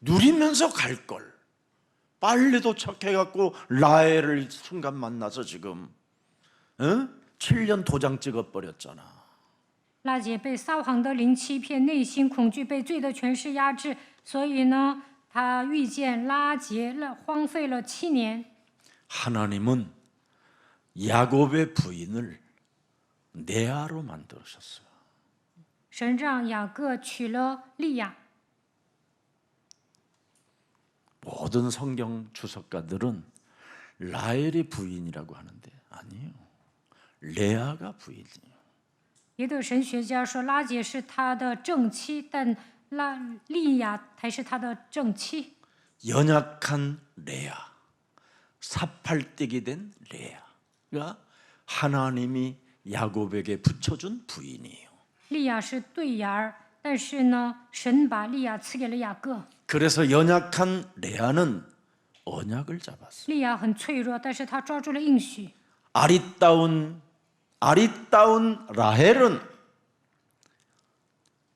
Speaker 1: 누리면서 갈 걸 빨리 도착해갖고 라헬을 순간 만나서 지금 7년 도장 찍어버렸잖아.
Speaker 2: 拉姐被撒谎的灵欺骗，内心恐惧，被罪的权势压制，所以呢，她遇见拉结，荒废了7年。
Speaker 1: 하나님은 야곱의 부인을 레아로 만드셨어요.
Speaker 2: 神让雅各娶了利亚。
Speaker 1: 모든 성경 주석가들은 라헬이 부인이라고 하는데 아니에요. 레아가 부인이에요.
Speaker 2: 别的神学家说拉结是他的正妻，但利亚才是他的正妻。
Speaker 1: 연약한 레아, 사팔띠기 된 레아가 하나님이 야곱에게 붙여준 부인이에요.
Speaker 2: 利亚是对眼儿，但是呢，神把利亚赐给了雅各。
Speaker 1: 그래서 연약한 레아는 언약을 잡았어요.
Speaker 2: 利亚很脆弱，但是他抓住了应许。
Speaker 1: 아리따운 라헬은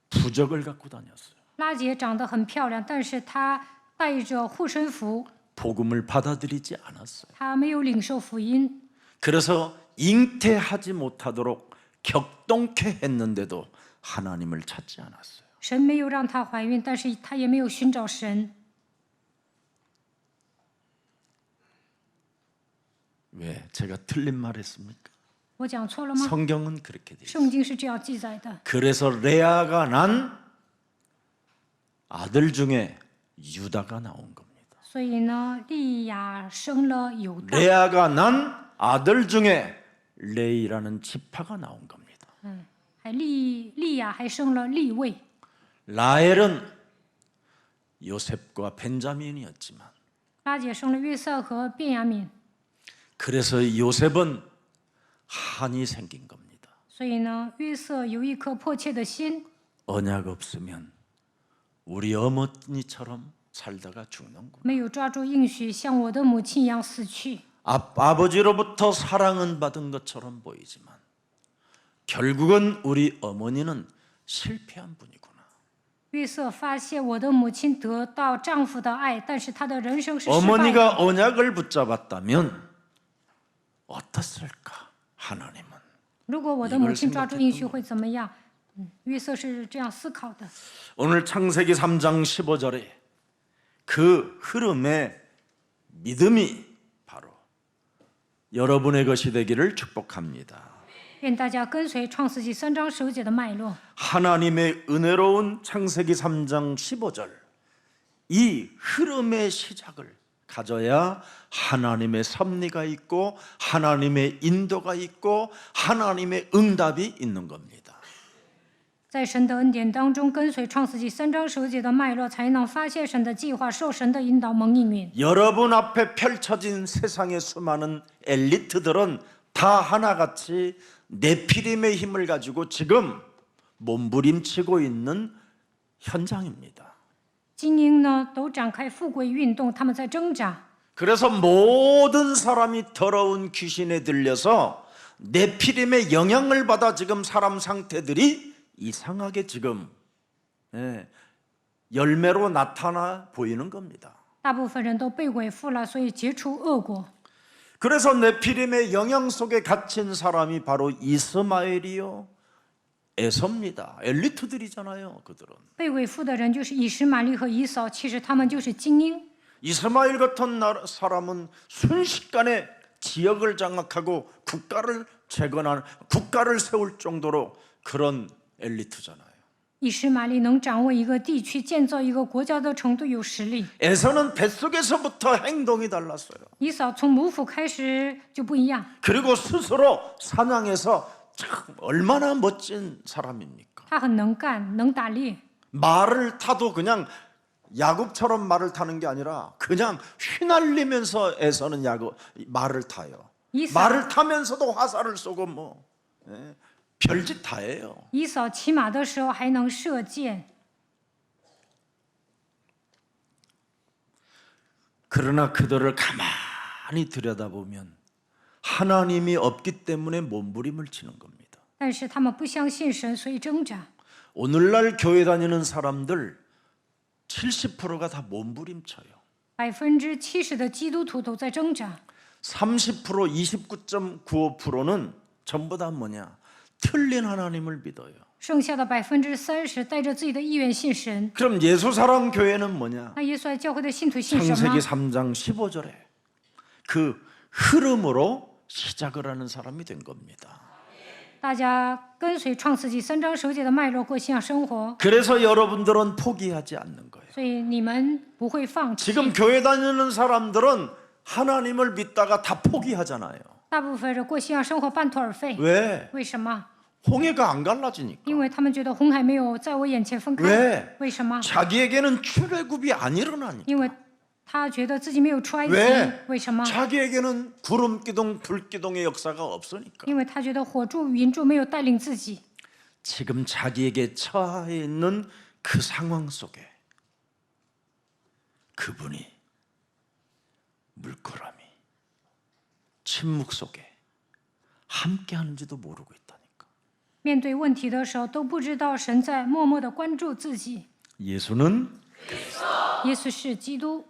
Speaker 1: 부적을 갖고 다녔어요.
Speaker 2: 拉结长得很漂亮，但是她带着护身符，
Speaker 1: 복음을 받아들이지 않았어요.
Speaker 2: 她没有领受福音，
Speaker 1: 그래서 잉태하지 못하도록 격동케 했는데도 하나님을 찾지 않았어요.
Speaker 2: 神没有让她怀孕，但是她也没有寻找神。
Speaker 1: 왜? 제가 틀린 말 했습니까?
Speaker 2: 我讲错了吗？
Speaker 1: 성경은 그렇게 돼 있어요.
Speaker 2: 圣经是这样记载的。
Speaker 1: 그래서 레아가 난 아들 중에 유다가 나온 겁니다.
Speaker 2: 所以呢，利亚生了犹大，
Speaker 1: 레아가 난 아들 중에 레이라는 지파가 나온 겁니다.
Speaker 2: 还利亚还生了利位。
Speaker 1: 라헬은 요셉과 벤자민이었지만
Speaker 2: 拉姐生了约瑟和便雅悯，
Speaker 1: 그래서 요셉은 한이 생긴 겁니다.
Speaker 2: 所以呢，约瑟有一颗迫切的心。
Speaker 1: 언약 없으면 우리 어머니처럼 살다가 죽는구나.
Speaker 2: 没有抓住应许，像我的母亲一样死去。
Speaker 1: 아버지로부터 사랑은 받은 것처럼 보이지만 결국은 우리 어머니는 실패한 분이구나.
Speaker 2: 约瑟发现我的母亲得到丈夫的爱，但是她的人生是失败的。
Speaker 1: 어머니가 언약을 붙잡았다면 어떻을까? 하나님은
Speaker 2: 如果我的母亲抓住应许会怎么样？约瑟是这样思考的。
Speaker 1: 오늘 창세기 3장 15절에 그 흐름의 믿음이 바로 여러분의 것이 되기를 축복합니다.
Speaker 2: 愿大家跟随创世纪3章15节的脉络。
Speaker 1: 하나님의 은혜로운 창세기 3장 15절 이 흐름의 시작을 가져야 하나님의 섭리가 있고 하나님의 인도가 있고 하나님의 응답이 있는 겁니다.
Speaker 2: 在神的恩典当中，跟随创世纪3章15节的脉络，才能发现神的计划，受神的引导，蒙应允。
Speaker 1: 여러분 앞에 펼쳐진 세상의 수많은 엘리트들은 다 하나같이 네피림의 힘을 가지고 지금 몸부림치고 있는 현장입니다.
Speaker 2: 精英呢，都展开富贵运动，他们在挣扎。
Speaker 1: 그래서 모든 사람이 더러운 귀신에 들려서 네피림의 영향을 받아 지금 사람 상태들이 이상하게 지금 열매로 나타나 보이는 겁니다.
Speaker 2: 大部分人都被鬼附了，所以结出恶果。
Speaker 1: 그래서 네피림의 영향 속에 갇힌 사람이 바로 이스마엘이요 에서입니다. 엘리트들이잖아요, 그들은.
Speaker 2: 被鬼附的人就是以实玛利和以扫，其实他们就是精英。
Speaker 1: 이스마엘 같은 사람은 순식간에 지역을 장악하고 국가를 재건하는 국가를 세울 정도로 그런 엘리트잖아요.
Speaker 2: 以实玛利能掌握一个地区、建造一个国家的程度有实力。
Speaker 1: 에서는 뱃속에서부터 행동이 달랐어요.
Speaker 2: 以扫从母腹开始就不一样，
Speaker 1: 그리고 스스로 사냥해서 참 얼마나 멋진 사람입니까?
Speaker 2: 他很能干，能打猎。
Speaker 1: 말을 타도 그냥 야곱처럼 말을 타는 게 아니라 그냥 휘날리면서 에서는 말을 타요.
Speaker 2: 이삭.
Speaker 1: 말을 타면서도 화살을 쏘고 뭐 별짓 다 해요.
Speaker 2: 以扫骑马的时候还能射箭，
Speaker 1: 그러나 그들을 가만히 들여다보면 하나님이 없기 때문에 몸부림을 치는 겁니다.
Speaker 2: 但是他们不相信神，所以挣扎。
Speaker 1: 오늘날 교회 다니는 사람들 70%가 다 몸부림쳐요.
Speaker 2: 70%的基督徒都在挣扎，
Speaker 1: 30% 29.95%는 전부 다 뭐냐? 틀린 하나님을 믿어요.
Speaker 2: 剩下的30%带着自己的意愿信神。
Speaker 1: 그럼 예수사랑 교회는 뭐냐?
Speaker 2: 那耶稣爱教会的信徒信什么
Speaker 1: 창세기 ？ 3장 15절에 그 흐름으로 시작을 하는 사람이 된 겁니다.
Speaker 2: 大家跟随创世纪3章9节的脉络过信仰生活，
Speaker 1: 그래서 여러분들은 포기하지 않는 거예요.
Speaker 2: 所以你们不会放弃。
Speaker 1: 지금 교회 다니는 사람들은 하나님을 믿다가 다 포기하잖아요.
Speaker 2: 大部分人过信仰生活半途而废，
Speaker 1: 왜?
Speaker 2: 为什么？
Speaker 1: 홍해가 안 갈라지니까.
Speaker 2: 因为他们觉得红海没有在我眼前分开。
Speaker 1: 왜?
Speaker 2: 为什么？
Speaker 1: 자기에게는 출애굽이 안 일어나니까.
Speaker 2: 因为他觉得自己没有出埃及。
Speaker 1: 왜?
Speaker 2: 为什么？
Speaker 1: 자기에게는 구름 기둥, 불 기둥의 역사가 없으니까.
Speaker 2: 因为他觉得火柱、云柱没有带领自己。
Speaker 1: 지금 자기에게 처해 있는 그 상황 속에 그분이 물끄러미, 침묵 속에 함께하는지도 모르고 있다니까.
Speaker 2: 面对问题的时候，都不知道神在默默地关注自己。
Speaker 1: 예수는
Speaker 2: 耶稣是基督，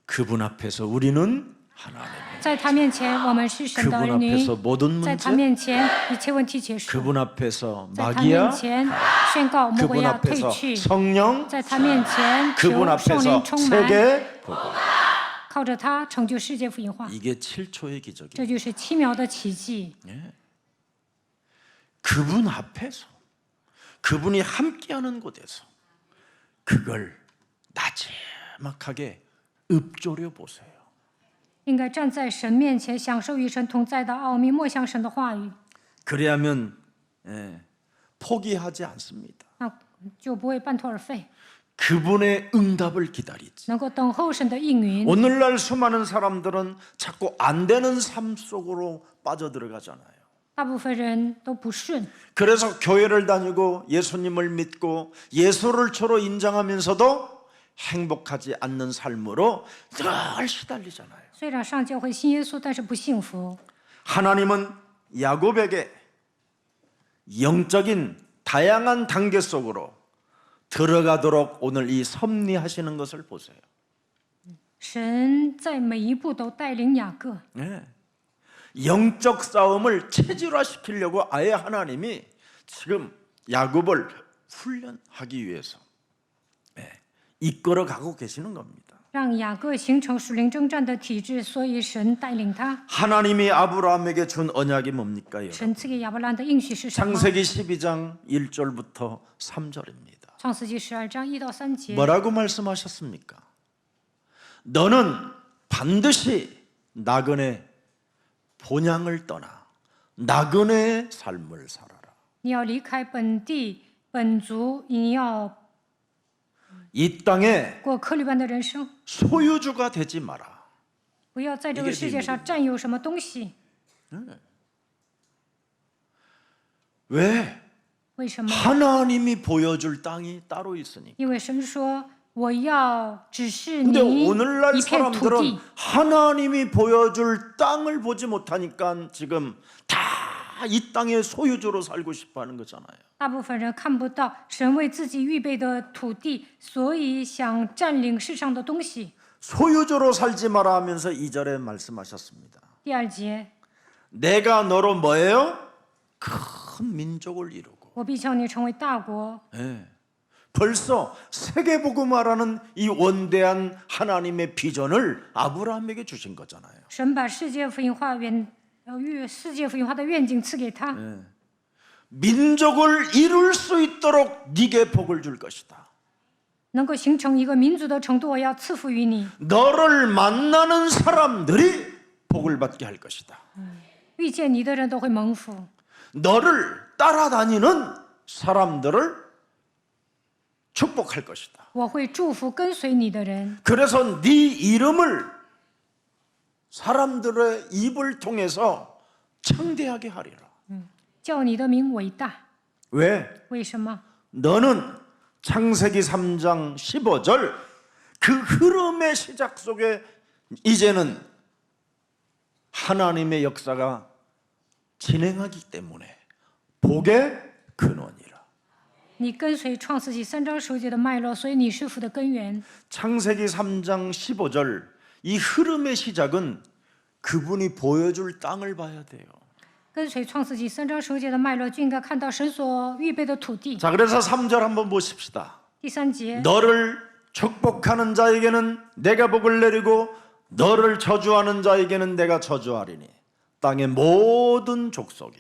Speaker 1: 그분 앞에서 우리는 하나님.
Speaker 2: 在他面前我们是神的
Speaker 1: 그분
Speaker 2: 儿女，
Speaker 1: 앞에서 모든
Speaker 2: 在他
Speaker 1: 문제,
Speaker 2: 面前一切问题结束，
Speaker 1: 그분 앞에서
Speaker 2: 在他面
Speaker 1: 마귀야,
Speaker 2: 前宣告魔鬼
Speaker 1: 그분
Speaker 2: 要退
Speaker 1: 앞에서
Speaker 2: 去，
Speaker 1: 성령,
Speaker 2: 在他面前
Speaker 1: 그분
Speaker 2: 求圣灵
Speaker 1: 앞에서
Speaker 2: 充满，
Speaker 1: 세계 복음.
Speaker 2: 靠着他成就世界福音化，
Speaker 1: 이게 7초의 기적이에요.
Speaker 2: 这就是奇妙的奇迹。
Speaker 1: 그분 앞에서 그분이 함께하는 곳에서 그걸 나지막하게 읊조려 보세요.
Speaker 2: 应该站在神面前，享受与神同在的奥秘，默想神的话语，
Speaker 1: 그래야면 포기하지 않습니다.
Speaker 2: 那就不会半途而废，
Speaker 1: 그분의 응답을 기다리지.
Speaker 2: 能够等候神的应允。
Speaker 1: 오늘날 수많은 사람들은 자꾸 안 되는 삶 속으로 빠져들어가잖아요.
Speaker 2: 大部分人都不顺，
Speaker 1: 그래서 교회를 다니고 예수님을 믿고 예수를 주로 인정하면서도 행복하지 않는 삶으로 늘 시달리잖아요.
Speaker 2: 虽然上教会信耶稣，但是不幸福。
Speaker 1: 하나님은 야곱에게 영적인 다양한 단계 속으로 들어가도록 오늘 이 섭리하시는 것을 보세요.
Speaker 2: 神在每一步都带领雅各，
Speaker 1: 네. 영적 싸움을 체질화시키려고 아예 하나님이 지금 야곱을 훈련하기 위해서 이끌어가고 계시는 겁니다.
Speaker 2: 让雅各形成属灵征战的体制，所以神带领他。
Speaker 1: 하나님이 아브라함에게 준 언약이 뭡니까? 여러분?
Speaker 2: 神赐给亚伯兰的应许是什么？
Speaker 1: 창세기 12장 1절부터 3절입니다.
Speaker 2: 创世纪12章1到3节。
Speaker 1: 뭐라고 말씀하셨습니까? 너는 반드시 나그네 본향을 떠나 나그네의 삶을 살아라.
Speaker 2: 你要离开本地本族，你要
Speaker 1: 이 땅에
Speaker 2: 过客旅般的人生，
Speaker 1: 소유주가 되지 마라.
Speaker 2: 不要在这个世界上占有什么东西。
Speaker 1: 왜?
Speaker 2: 为什么？
Speaker 1: 하나님이 보여줄 땅이 따로 있으니.
Speaker 2: 因为神说我要指示
Speaker 1: 근데
Speaker 2: 你
Speaker 1: 오늘날
Speaker 2: 一片土
Speaker 1: 사람들은
Speaker 2: 地。
Speaker 1: 하나님이 보여줄 땅을 보지 못하니까 지금 다 이 땅의 소유주로 살고 싶어 하는 거잖아요.
Speaker 2: 大部分人看不到神为自己预备的土地，所以想占领世上的东西。
Speaker 1: 소유주로 살지 마라 하면서 2절에 말씀하셨습니다.
Speaker 2: 第2节，
Speaker 1: 내가 너로 뭐예요? 큰 민족을 이루고.
Speaker 2: 我必叫你成为大国。
Speaker 1: 벌써 세계복음화라는 이 원대한 하나님의 비전을 아브라함에게 주신 거잖아요.
Speaker 2: 神把世界福音化世界福音化的愿景赐给他。
Speaker 1: 민족을 이룰 수 있도록 네게 복을 줄 것이다.
Speaker 2: 能够形成一个民族的程度，我要赐福于你。
Speaker 1: 너를 만나는 사람들이 복을 받게 할 것이다.
Speaker 2: 遇见你的人都会蒙福，
Speaker 1: 너를 따라다니는 사람들을 축복할 것이다.
Speaker 2: 我会祝福跟随你的人。
Speaker 1: 그래서 네 이름을 사람들의 입을 통해서 창대하게 하리라.
Speaker 2: 叫你的名伟大。
Speaker 1: 왜?
Speaker 2: 为什么？
Speaker 1: 너는 창세기 3장 15절 그 흐름의 시작 속에 이제는 하나님의 역사가 진행하기 때문에 복의 근원이라.
Speaker 2: 你跟随创世纪3章10节的脉络，所以你是福的根源。
Speaker 1: 창세기 3장 15절 이 흐름의 시작은 그분이 보여줄 땅을 봐야 돼요.
Speaker 2: 跟随创世纪3章10节的脉络，就应该看到神所预备的土地。
Speaker 1: 자, 그래서 3절 한번 보십시다.
Speaker 2: 第3节，
Speaker 1: 너를 축복하는 자에게는 내가 복을 내리고 너를 저주하는 자에게는 내가 저주하리니 땅의 모든 족속이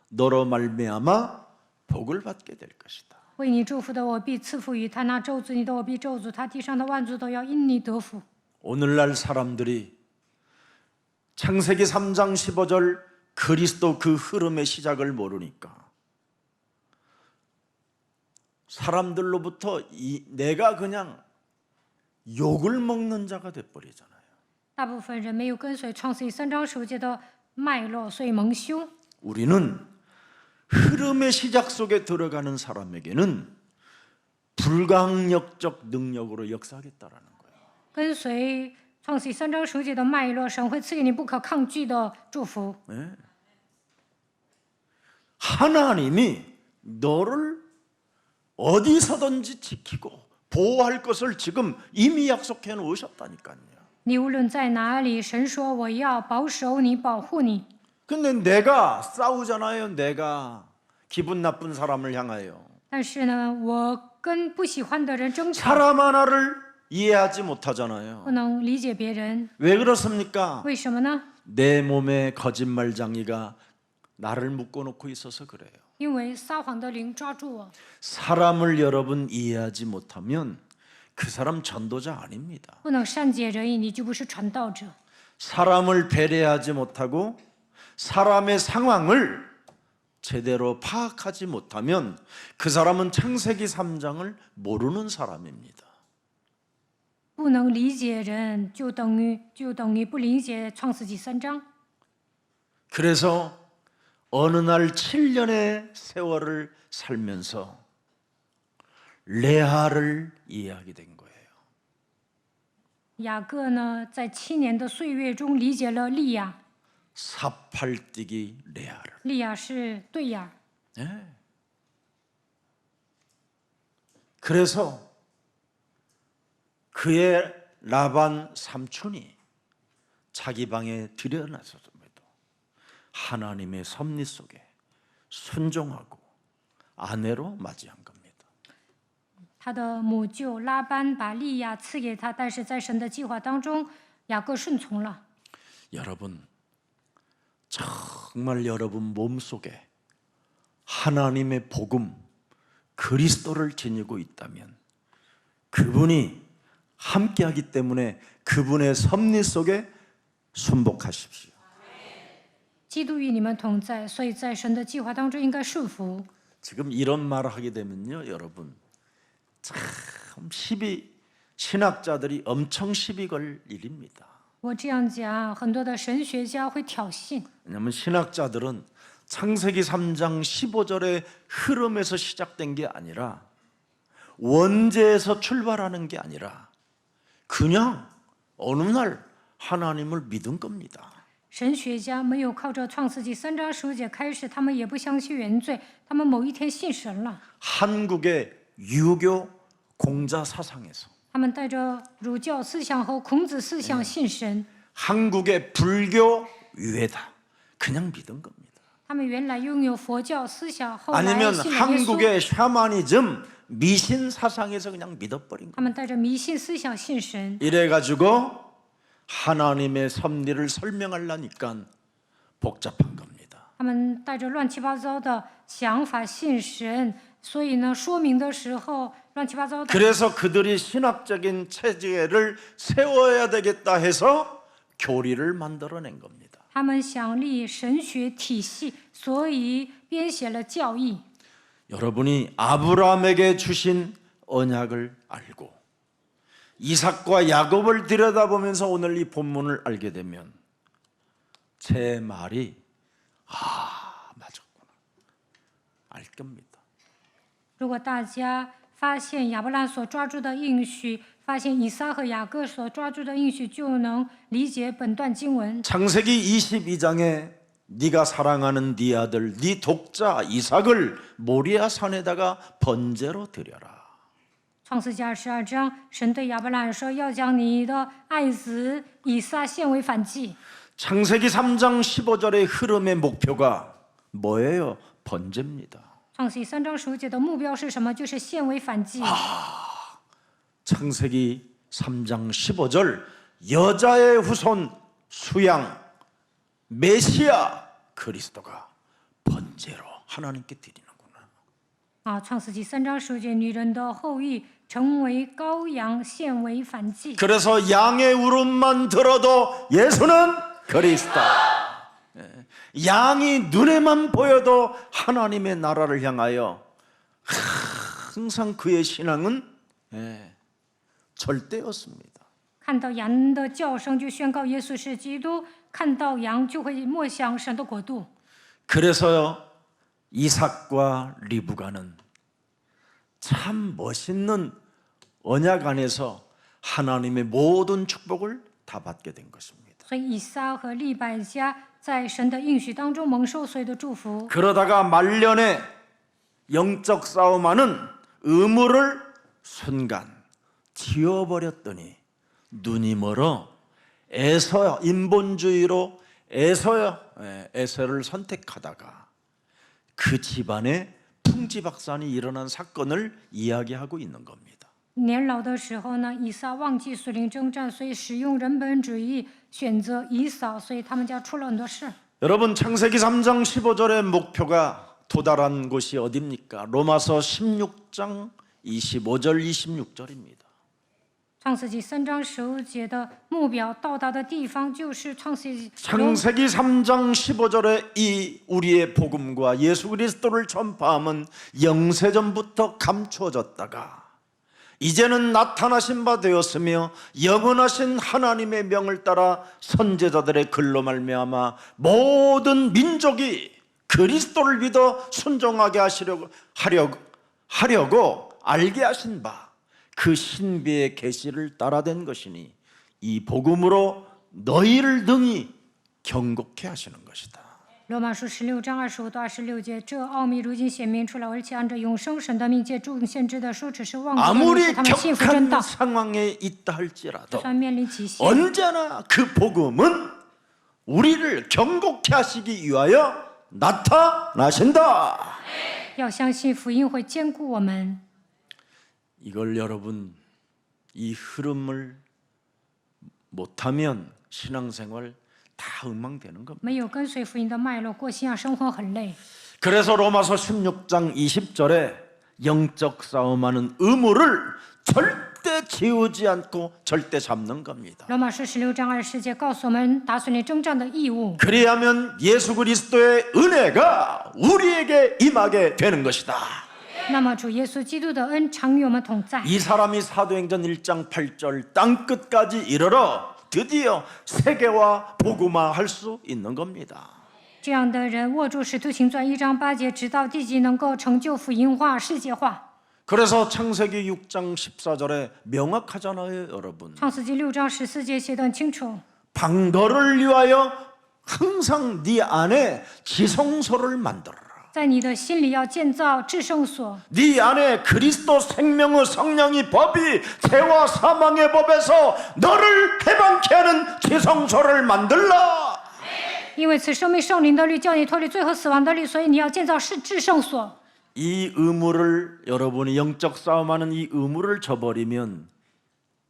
Speaker 1: 너로 말미암아 복을 받게 될 것이다.
Speaker 2: 为你祝福的，我必赐福于他；那咒诅你的，我必咒诅他。地上的万族都要因你得福。
Speaker 1: 오늘날 사람들이 창세기 3장 15절 그리스도 그 흐름의 시작을 모르니까 사람들로부터 내가 그냥 욕을 먹는 자가 돼버리잖아요.
Speaker 2: 大部分人没有跟随创世纪3章10节的脉络，所以蒙羞。
Speaker 1: 우리는 흐름의 시작 속에 들어가는 사람에게는 불강력적 능력으로 역사하겠다라는 거예요.
Speaker 2: 跟随创世纪3章10节的脉络，神会赐给你不可抗拒的祝福。
Speaker 1: 네. 하나님이 너를 어디서든지 지키고 보호할 것을 지금 이미 약속해 놓으셨다니까요.
Speaker 2: 你无论在哪里，神说我要保守你，保护你。
Speaker 1: 근데 내가 싸우잖아요. 내가 기분 나쁜 사람을 향하여
Speaker 2: 但是呢，我跟不喜欢的人争吵，
Speaker 1: 사람 하나를 이해하지 못하잖아요.
Speaker 2: 不能理解别人，
Speaker 1: 왜 그렇습니까?
Speaker 2: 为什么呢？
Speaker 1: 내 몸에 거짓말장이가 나를 묶어놓고 있어서 그래요.
Speaker 2: 因为撒谎的灵抓住我。
Speaker 1: 사람을 여러분 이해하지 못하면 그 사람 전도자 아닙니다.
Speaker 2: 不能善解人意，你就不是传道者。
Speaker 1: 사람을 배려하지 못하고 사람의 상황을 제대로 파악하지 못하면 그 사람은 창세기 3장을 모르는 사람입니다.
Speaker 2: 不能理解人，就等于不理解创世纪3章。
Speaker 1: 그래서 어느 날 7년의 세월을 살면서 레아를 이해하게 된 거예요.
Speaker 2: 雅各呢，在7年的岁月中理解了利亚。
Speaker 1: 사팔뛰기 레아를.
Speaker 2: 利亚是对亚，
Speaker 1: 네. 그래서 그의 라반 삼촌이 자기 방에 들여나서서도 하나님의 섭리 속에 순종하고 아내로 맞이한 겁니다.
Speaker 2: 他的母舅拉班把利亚赐给他，但是在神的计划当中，雅各顺从了。
Speaker 1: 여러분, 정말 여러분 몸속에 하나님의 복음, 그리스도를 지니고 있다면 그분이 함께하기 때문에 그분의 섭리 속에 순복하십시오.
Speaker 2: 基督与你们同在，所以在神的计划当中应该顺服。
Speaker 1: 지금 이런 말을 하게 되면요, 여러분 참 신학자들이 엄청 시비 걸 일입니다.
Speaker 2: 我这样讲，很多的神学家会挑衅，
Speaker 1: 왜냐하면 신학자들은 창세기 3장 15절의 흐름에서 시작된 게 아니라 원죄에서 출발하는 게 아니라 그냥 어느 날 하나님을 믿은 겁니다.
Speaker 2: 神学家没有靠着创世纪3章10节开始，他们也不相信原罪，他们某一天信神了。
Speaker 1: 한국의 유교 공자 사상에서
Speaker 2: 他们带着儒教思想和孔子思想信神，
Speaker 1: 한국의 불교 유해다 그냥 믿은 겁니다.
Speaker 2: 他们原来拥有佛教思想，后来
Speaker 1: 아니면
Speaker 2: 信了耶稣。
Speaker 1: 한국의 샤머니즘 미신 사상에서 그냥 믿어버린 거예요.
Speaker 2: 他们带着迷信思想信神，
Speaker 1: 이래가지고 하나님의 섭리를 설명하려니까 복잡한 겁니다.
Speaker 2: 他们带着乱七八糟的想法信神，所以呢，说明的时候乱七八糟的。
Speaker 1: 그래서 그들이 신학적인 체제를 세워야 되겠다 해서 교리를 만들어낸 겁니다.
Speaker 2: 他们想立神学体系，所以编写了教义。
Speaker 1: 여러분이 아브라함에게 주신 언약을 알고 이삭과 야곱을 들여다보면서 오늘 이 본문을 알게 되면 제 말이 맞았구나 알 겁니다.
Speaker 2: 如果大家发现亚伯兰所抓住的应许，发现以撒和雅各所抓住的应许，就能理解本段经文。
Speaker 1: 창세기 22장에 네가 사랑하는 네 아들 네 독자 이삭을 모리아 산에다가 번제로 드려라.
Speaker 2: 创世纪22章，神对亚伯兰说：“要将你的爱子以撒献为反祭。”
Speaker 1: 창세기 3장 15절의 흐름의 목표가 뭐예요? 번제입니다.
Speaker 2: 创世纪3章15节的目标是什么？就是献为反祭。
Speaker 1: 창세기 3장 15절 여자의 후손 수양 메시아 그리스도가 번제로 하나님께 드리는구나.
Speaker 2: 创世纪3章15节，女人的后裔成为羔羊，献为反祭。
Speaker 1: 그래서 양의 울음만 들어도 예수는 그리스도. 양이 눈에만 보여도 하나님의 나라를 향하여 항상 그의 신앙은 절대였습니다.
Speaker 2: 看到羊的叫声，就宣告耶稣是基督；看到羊，就会默想神的国度。
Speaker 1: 그래서요 이삭과 리브가는 참 멋있는 언약 안에서 하나님의 모든 축복을 다 받게 된 것입니다.
Speaker 2: 所以以撒和利百加在神的应许当中蒙受所有的祝福。
Speaker 1: 그러다가 말년에 영적 싸움하는 의무를 순간 지워버렸더니 눈이 멀어 에서 인본주의로 에서를 선택하다가 그 집안에 풍지박산이 일어난 사건을 이야기하고 있는 겁니다.
Speaker 2: 年老的时候呢，以撒忘记属灵征战，所以使用人本主义，选择以扫，所以他们家出了很多事。
Speaker 1: 여러분 창세기 3장 15절의 목표가 도달한 곳이 어디입니까? 로마서 16장 25절 26절입니다.
Speaker 2: 创世纪3章15节的目标到达的地方，就是创世纪
Speaker 1: 창세기 3장 15절에 이 우리의 복음과 예수 그리스도를 전파함은 영세전부터 감추어졌다가 이제는 나타나신 바 되었으며 영원하신 하나님의 명을 따라 선제자들의 글로 말미암아 모든 민족이 그리스도를 믿어 순종하게 하려고 알게 하신 바 그 신비의 계시를 따라된 것이니 이 복음으로 너희를 능히 경고케 하시는 것이다.
Speaker 2: 罗马书16章25到26节，这奥秘如今显明出来，而且按照永生神的命借众先知的书，只是忘记了
Speaker 1: 아무리
Speaker 2: 使他们信服真
Speaker 1: 격한
Speaker 2: 道。
Speaker 1: 상황에 있다 할지라도
Speaker 2: 就算面临极限，
Speaker 1: 언제나 그 복음은 우리를 경고케 하시기 위하여 나타나신다.
Speaker 2: 要相信福音会坚固我们。
Speaker 1: 이걸 여러분 이 흐름을 못하면 신앙생활 다 엉망되는 겁니다.
Speaker 2: 没有跟随福音的脉络，过信仰生活很累。
Speaker 1: 그래서 로마서 16장 20절에 영적 싸움하는 의무를 절대 지우지 않고 절대 잡는 겁니다.
Speaker 2: 罗马书16章20节告诉我们打算你征战的义务。
Speaker 1: 그리하면 예수 그리스도의 은혜가 우리에게 임하게 되는 것이다.
Speaker 2: 那么主耶稣基督的恩常与我们同在。
Speaker 1: 이 사람이 사도행전 1장 8절 땅끝까지 이르러 드디어 세계화 복음화할 수 있는 겁니다.
Speaker 2: 这样的人握住使徒行传1章8节，直到地极能够成就福音化、世界化。
Speaker 1: 그래서 창세기 6장 14절에 명확하잖아요, 여러분.
Speaker 2: 创世纪6章14节写得很清楚。
Speaker 1: 방도를 위하여 항상 네 안에 지성소를 만들어라.
Speaker 2: 在你的心里要建造至圣所，
Speaker 1: 네 안에 그리스도 생명의 성령이 법이 죄와 사망의 법에서 너를 해방케 하는 지성소를 만들라.
Speaker 2: 因为此生命圣灵的律叫你脱离罪和死亡的律，所以你要建造至圣所。
Speaker 1: 이 의무를 여러분이 영적 싸움하는 이 의무를 저버리면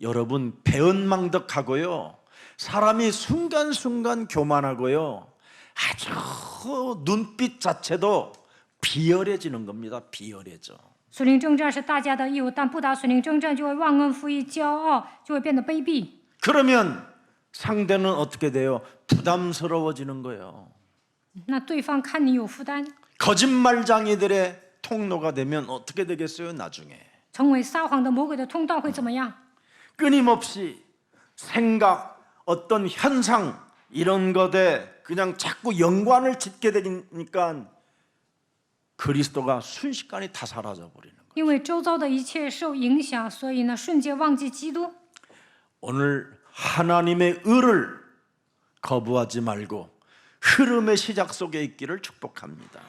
Speaker 1: 여러분 배은망덕하고요. 사람이 순간순간 교만하고요. 아주 눈빛 자체도 비열해지는 겁니다. 비열해져.
Speaker 2: 属灵征战是大家的义务，但不打属灵征战就会忘恩负义、骄傲，就会变得卑鄙。
Speaker 1: 그러면 상대는 어떻게 돼요? 부담스러워지는 거예요.
Speaker 2: 那对方看你有负担，
Speaker 1: 거짓말장이들의 통로가 되면 어떻게 되겠어요? 나중에
Speaker 2: 成为撒谎的魔鬼的通道会怎么样？
Speaker 1: 끊임없이 생각, 어떤 현상 이런 것에 그냥 자꾸 연관을 짓게 되니까 그리스도가 순식간에 다 사라져 버리는 거예요.
Speaker 2: 因为周遭的一切受影响，所以呢，瞬间忘记基督。
Speaker 1: 오늘 하나님의 의를 거부하지 말고 흐름의 시작 속에 있기를 축복합니다.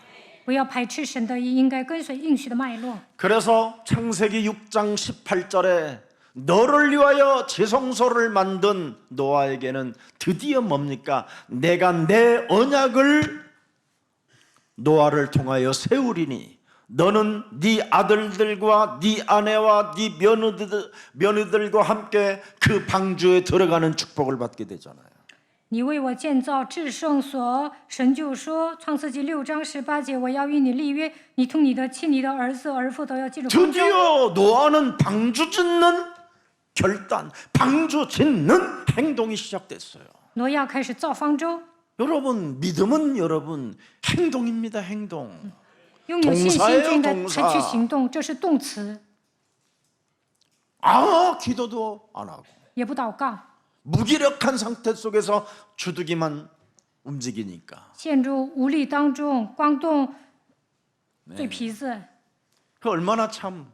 Speaker 2: 不要排斥神的意，应该跟随应许的脉络。
Speaker 1: 그래서 창세기 6장 18절에 너를 위하여 지성소를 만든 노아에게는 드디어 뭡니까? 내가 내 언약을 노아를 통하여 세우리니 너는 네 아들들과 네 아내와 네 며느들과 함께 그 방주에 들어가는 축복을 받게 되잖아요.
Speaker 2: 你为我建造至圣所，神就说，创世纪6章18节，我要与你立约，你同你的妻、你的儿子、儿妇都要进入方舟。
Speaker 1: 드디어 노아는 방주 짓는 결단, 방주 짓는 행동이 시작됐어요.
Speaker 2: 挪亚开始造方舟，
Speaker 1: 여러분 믿음은 여러분 행동입니다. 행동.
Speaker 2: 拥有信心
Speaker 1: 동사예요
Speaker 2: 就应该
Speaker 1: 동사
Speaker 2: 采取行动，这是动词，
Speaker 1: 기도도 안 하고
Speaker 2: 也不祷告，
Speaker 1: 무기력한 상태 속에서 주둥이만 움직이니까
Speaker 2: 陷入无力当中，光动嘴皮子，
Speaker 1: 그 얼마나 참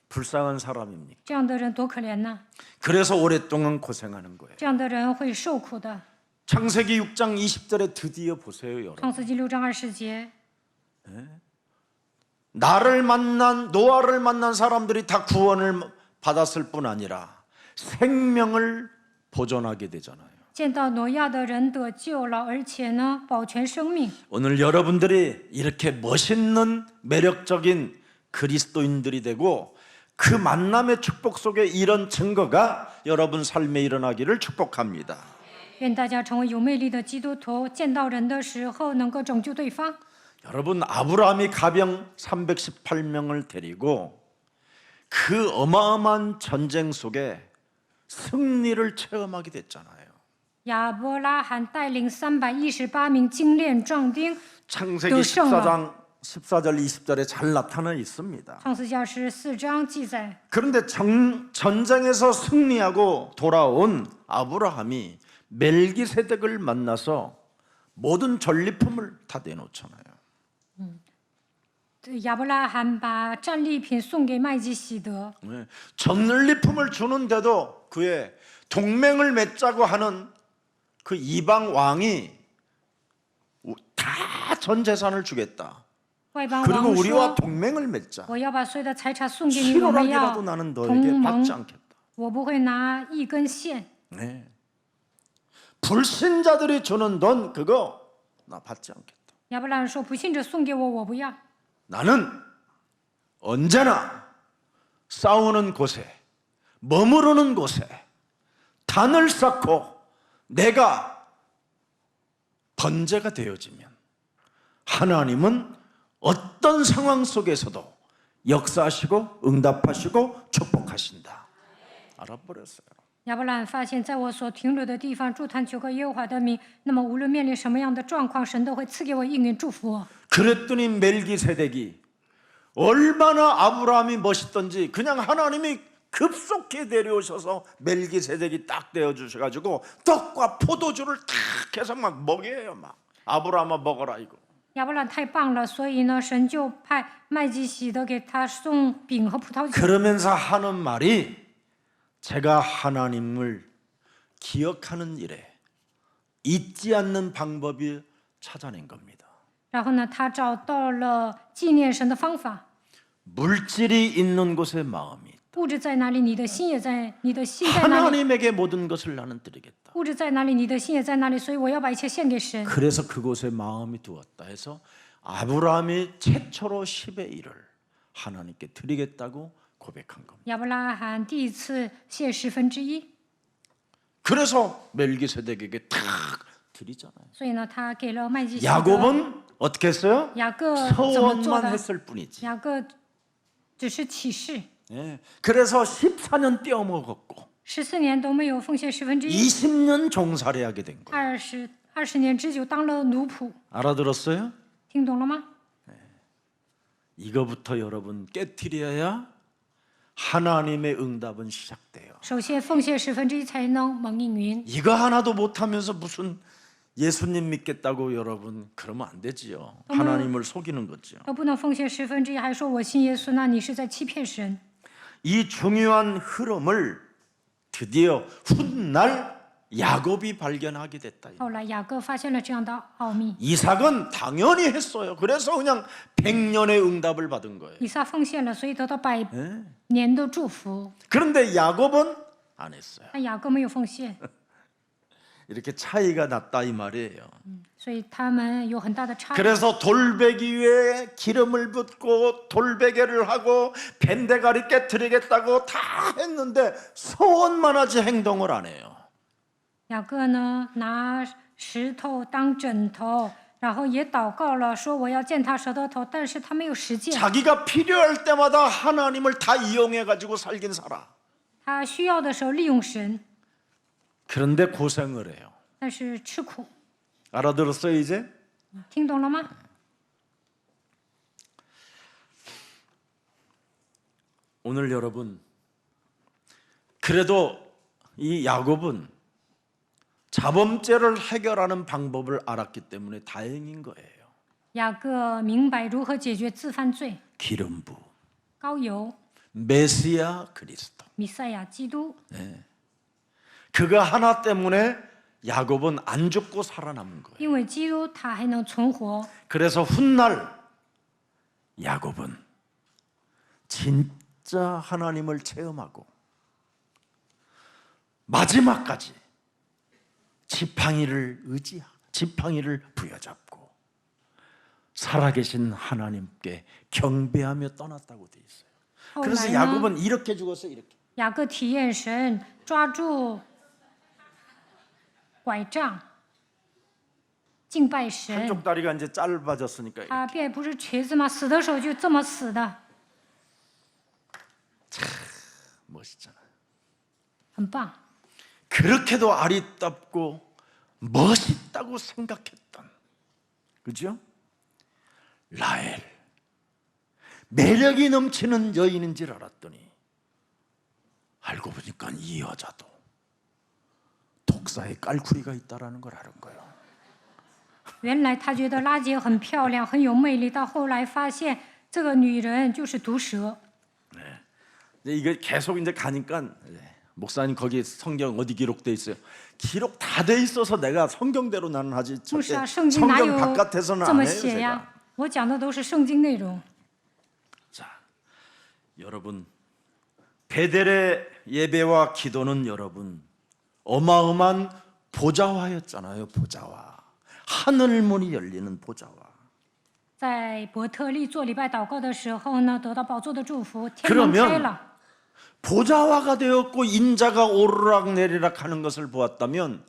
Speaker 1: 불쌍한 사람입니까?
Speaker 2: 这样的人多可怜呢！
Speaker 1: 그래서 오랫동안 고생하는 거예요.
Speaker 2: 这样的人会受苦的。
Speaker 1: 창세기 6장 20절에 드디어 보세요, 여러분.
Speaker 2: 创世纪6章20节，
Speaker 1: 노아를 만난 사람들이 다 구원을 받았을 뿐 아니라 생명을 보존하게 되잖아요.
Speaker 2: 见到挪亚的人得救了，而且呢，保全生命。
Speaker 1: 오늘 여러분들이 이렇게 멋있는 매력적인 그리스도인들이 되고 그 만남의 축복 속에 이런 증거가 여러분 삶에 일어나기를 축복합니다.
Speaker 2: 愿大家成为有魅力的基督徒，见到人的时候能够拯救对方。
Speaker 1: 여러분 아브라함이 가병 318명을 데리고 그 어마어마한 전쟁 속에 승리를 체험하게 됐잖아요.
Speaker 2: 亚伯拉罕带领318名精炼壮丁，
Speaker 1: 창세기
Speaker 2: 14장
Speaker 1: 14절 20절에 잘 나타나 있습니다.
Speaker 2: 创世纪24章记载。
Speaker 1: 그런데 전쟁에서 승리하고 돌아온 아브라함이 멜기세덱을 만나서 모든 전리품을 다 내놓잖아요.
Speaker 2: 亚伯拉罕把战利品送给麦基洗德，
Speaker 1: 네. 전리품을 주는데도 그의 동맹을 맺자고 하는 그 이방 왕이 다 전 재산을 주겠다.
Speaker 2: 外邦
Speaker 1: 그리고
Speaker 2: 王
Speaker 1: 우리와
Speaker 2: 说
Speaker 1: 동맹을 맺자.
Speaker 2: 我要把所有的财产送给你，我们要
Speaker 1: 7억이라도 나는
Speaker 2: 同
Speaker 1: 너에게
Speaker 2: 盟
Speaker 1: 받지 ， 않겠다.
Speaker 2: 我不会拿一根线。
Speaker 1: 네. 불신자들이 주는 돈 그거 나 받지 않겠다.
Speaker 2: 亚伯拉罕说：“不信者送给我，我不要。
Speaker 1: 나는 언제나 싸우는 곳에 머무르는 곳에 단을 쌓고 내가 번제가 되어지면 하나님은 어떤 상황 속에서도 역사하시고 응답하시고 축복하신다. 알아버렸어요. ”
Speaker 2: 亚伯拉罕发现，在我所停留的地方筑坛求告耶和华的名，那么无论面临什么样的状况，神都会赐给我应允祝福我。
Speaker 1: 그랬더니 멜기세덱이 얼마나 아브라함이 멋있던지 그냥 하나님이 급속히 내려오셔서 멜기세덱이 딱 되어주셔가지고 떡과 포도주를 탁 해서 막 먹여요. 막 아브라함아 먹어라 이거.
Speaker 2: 亚伯拉罕太棒了，所以呢，神就派麦基洗德给他送饼和葡萄酒。
Speaker 1: 그러면서 하는 말이 제가 하나님을 기억하는 일에 잊지 않는 방법을 찾아낸 겁니다.
Speaker 2: 然后呢，他找到了纪念神的方法。
Speaker 1: 물질이 있는 곳에 마음이 있다.
Speaker 2: 物质在哪里，你的心也在；你的心在哪里，
Speaker 1: 하나님에게 모든 것을 나는 드리겠다.
Speaker 2: 物质在哪里，你的心也在哪里。所以我要把一切献给神。
Speaker 1: 그래서 그곳에 마음이 두었다 해서 아브라함이 최초로 10의 1을 하나님께 드리겠다고 고백한 겁니다.
Speaker 2: 亚伯拉罕第一次献1/10。
Speaker 1: 그래서 멜기세덱에게 탁 드리잖아요.
Speaker 2: 所以呢，他给了麦基洗德。
Speaker 1: 야곱은 어떻게 했어요?
Speaker 2: 雅各怎么做
Speaker 1: 서원만
Speaker 2: 的？
Speaker 1: 했을 뿐이지.
Speaker 2: 雅各只是启示，
Speaker 1: 예. 그래서 14년 떼어먹었고
Speaker 2: 14年都没有奉献1/10，
Speaker 1: 20년 종살이하게 된 거예요.
Speaker 2: 20年之久当了奴仆，
Speaker 1: 알아들었어요?
Speaker 2: 听懂了吗？
Speaker 1: 이거부터 여러분 깨트려야 하나님의 응답은 시작돼요.
Speaker 2: 首先奉献1/10才能蒙应允。
Speaker 1: 이거 하나도 못하면서 무슨 예수님 믿겠다고 여러분 그러면 안 되지요. 하나님을 속이는 거죠.
Speaker 2: 都不能奉献1/10，还说我信耶稣，那你是在欺骗神。
Speaker 1: 이 중요한 흐름을 드디어 훗날 야곱이 발견하게 됐다.
Speaker 2: 后来雅各发现了这样的奥秘，
Speaker 1: 이삭은 당연히 했어요. 그래서 그냥 100년의 응답을 받은 거예요.
Speaker 2: 以撒奉献了，所以得到100年的祝福。
Speaker 1: 그런데 야곱은 안 했어요.
Speaker 2: 但雅各没有奉献，
Speaker 1: 이렇게 차이가 났다 이 말이에요.
Speaker 2: 所以他们有很大的差异。
Speaker 1: 그래서 돌베개 위에 기름을 붓고 돌베개를 하고 밴대가리 깨트리겠다고 다 했는데 소원만 하지 행동을 안 해요.
Speaker 2: 雅各呢，拿石头当枕头，然后也祷告了，说我要践踏蛇的头，但是他没有实践。
Speaker 1: 자기가 필요할 때마다 하나님을 다 이용해 가지고 살긴 살아.
Speaker 2: 他需要的时候利用神，
Speaker 1: 그런데 고생을 해요.
Speaker 2: 但是吃苦。
Speaker 1: 알아들었어요 이제?
Speaker 2: 听懂了吗？
Speaker 1: 오늘 여러분 그래도 이 야곱은 자범죄를 해결하는 방법을 알았기 때문에 다행인 거예요.
Speaker 2: 雅各明白如何解决自犯罪，
Speaker 1: 기름 부음,
Speaker 2: 膏油，
Speaker 1: 메시아 그리스도.
Speaker 2: 弥赛亚基督，
Speaker 1: 그거 하나 때문에 야곱은 안 죽고 살아남은 거예요.
Speaker 2: 因为基督他还能存活，
Speaker 1: 그래서 훗날 야곱은 진짜 하나님을 체험하고 마지막까지 지팡이를 부여잡고 살아계신 하나님께 경배하며 떠났다고 돼 있어요.
Speaker 2: 后
Speaker 1: 그래서
Speaker 2: 来呢，
Speaker 1: 야곱은 이렇게 죽었어요. 이렇게.
Speaker 2: 雅各体验神，抓住拐杖，敬拜神。
Speaker 1: 한쪽 다리가 이제 짧아졌으니까 이렇게.
Speaker 2: 他便不是瘸子吗？死的时候就这么死的，
Speaker 1: 멋있잖아요.
Speaker 2: 很棒。
Speaker 1: 그렇게도 아리답고 멋있다고 생각했던, 그죠? 라헬, 매력이 넘치는 여인인 줄 알았더니 알고 보니까 이 여자도 독사의 깔구리가 있다라는 걸 아는 거예요.
Speaker 2: 原来他觉得拉结很漂亮，很有魅力，到后来发现这个女人就是毒蛇。
Speaker 1: 이게 계속 이제 가니까 목사님 거기 성경 어디 기록돼 있어요? 기록 다 돼 있어서 내가 성경대로 나는 하지
Speaker 2: 不是
Speaker 1: 절대
Speaker 2: 啊，圣经哪
Speaker 1: 성경
Speaker 2: 有
Speaker 1: 바깥에서는
Speaker 2: 这
Speaker 1: 안
Speaker 2: 么
Speaker 1: 해요
Speaker 2: 写
Speaker 1: 제가.
Speaker 2: 呀？我讲的都是圣经内容。
Speaker 1: 자, 여러분 베델의 예배와 기도는 여러분 어마어마한 보좌화였잖아요. 보좌화, 하늘 문이 열리는 보좌화.
Speaker 2: 在伯特利做礼拜祷告的时候呢，得到宝座的祝福，天门开
Speaker 1: 그러면
Speaker 2: 了。
Speaker 1: 보좌화가 되었고 인자가 오르락 내리락 하는 것을 보았다면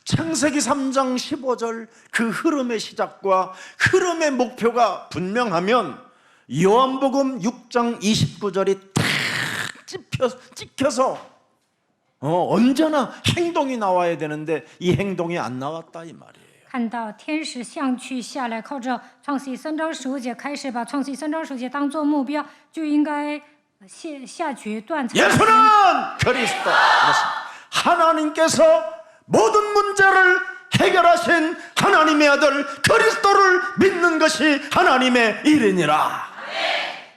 Speaker 1: 창세기 3장 15절 그 흐름의 시작과 흐름의 목표가 분명하면 요한복음 6장 29절이 탁 찍혀서 언제나 행동이 나와야 되는데 이 행동이 안 나왔다 이 말이에요.
Speaker 2: 看到天使向去下来，靠着创世记3章15节开始，把创世记3章15节当做目标，就应该下决断才行。
Speaker 1: 예수는 그리스도. 그렇습니다. 하나님께서 모든 문제를 해결하신 하나님의 아들 그리스도를 믿는 것이 하나님의 일이니라.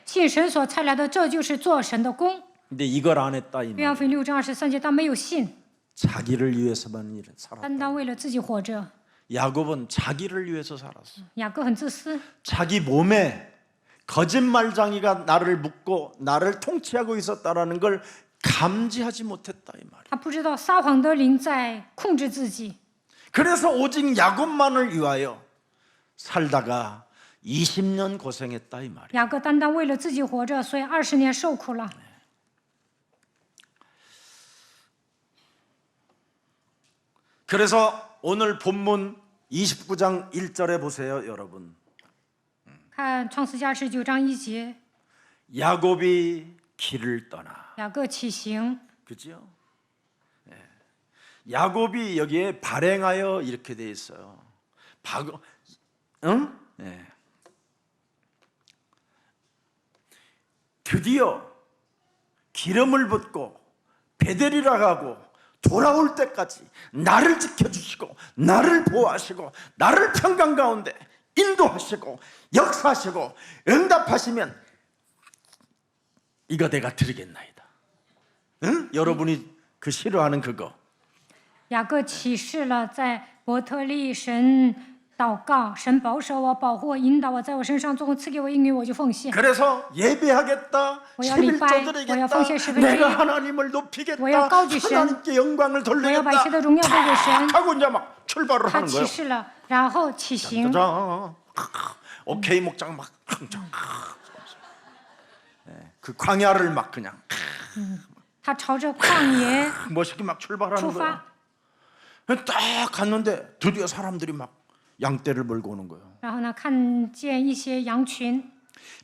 Speaker 2: 信神所差来的，这就是做神的工。
Speaker 1: 근데 이걸 안 했다 이
Speaker 2: 约翰
Speaker 1: 말.
Speaker 2: 福音6章23节，他没有信，
Speaker 1: 자기를 위해서만 살았다.
Speaker 2: 单单为了自己活着。
Speaker 1: 야곱은 자기를 위해서 살았어.
Speaker 2: 雅各很自私，
Speaker 1: 자기 몸에 거짓말장이가 나를 묶고 나를 통치하고 있었다라는 걸 감지하지 못했다 이 말이야.
Speaker 2: 他不知道撒谎的灵在控制自己，
Speaker 1: 그래서 오직 야곱만을 위하여 살다가 20년 고생했다 이 말이야.
Speaker 2: 雅各单单为了自己活着，所以20年受苦了。
Speaker 1: 그래서 오늘 본문 29장 1절에 보세요, 여러분.
Speaker 2: 看创世纪29章1节，
Speaker 1: 야곱이 길을 떠나.
Speaker 2: 雅各起行，
Speaker 1: 그죠? 예. 야곱이 여기에 발행하여 이렇게 돼 있어요. 응? 예. 드디어 기름을 붓고 베델이라 가고 돌아올 때까지 나를 지켜주시고 나를 보호하시고 나를 평강 가운데 인도하시고 역사하시고 응답하시면 이거 내가 드리겠나이다. 응? 여러분이 그 싫어하는 그거.
Speaker 2: 雅各起誓了，在伯特利神祷告，神保守我、保护我、引导我，在我身上做赐给我应允，我就奉献。
Speaker 1: 그래서 예배하겠다,
Speaker 2: 我要礼拜，
Speaker 1: 11조
Speaker 2: 我要
Speaker 1: 드리겠다,
Speaker 2: 奉献十分之一，
Speaker 1: 내가 하나님을 높이겠다,
Speaker 2: 我要高举神，
Speaker 1: 하나님께 영광을
Speaker 2: 我要把一切的
Speaker 1: 돌리겠다
Speaker 2: 荣耀归给神。
Speaker 1: 하고 이제 막 출발을
Speaker 2: 他
Speaker 1: 하는
Speaker 2: 起
Speaker 1: 거예요.
Speaker 2: 誓了，然后起行。
Speaker 1: 짜잔. 오케이 목장 막 그 광야를 막 그냥
Speaker 2: 他朝着旷野
Speaker 1: 멋있게 막 출발하는
Speaker 2: 出
Speaker 1: 거예요.
Speaker 2: 发，
Speaker 1: 딱 갔는데 드디어 사람들이 막 양떼를 몰고 오는 거예요.
Speaker 2: 然后呢，看见一些羊群。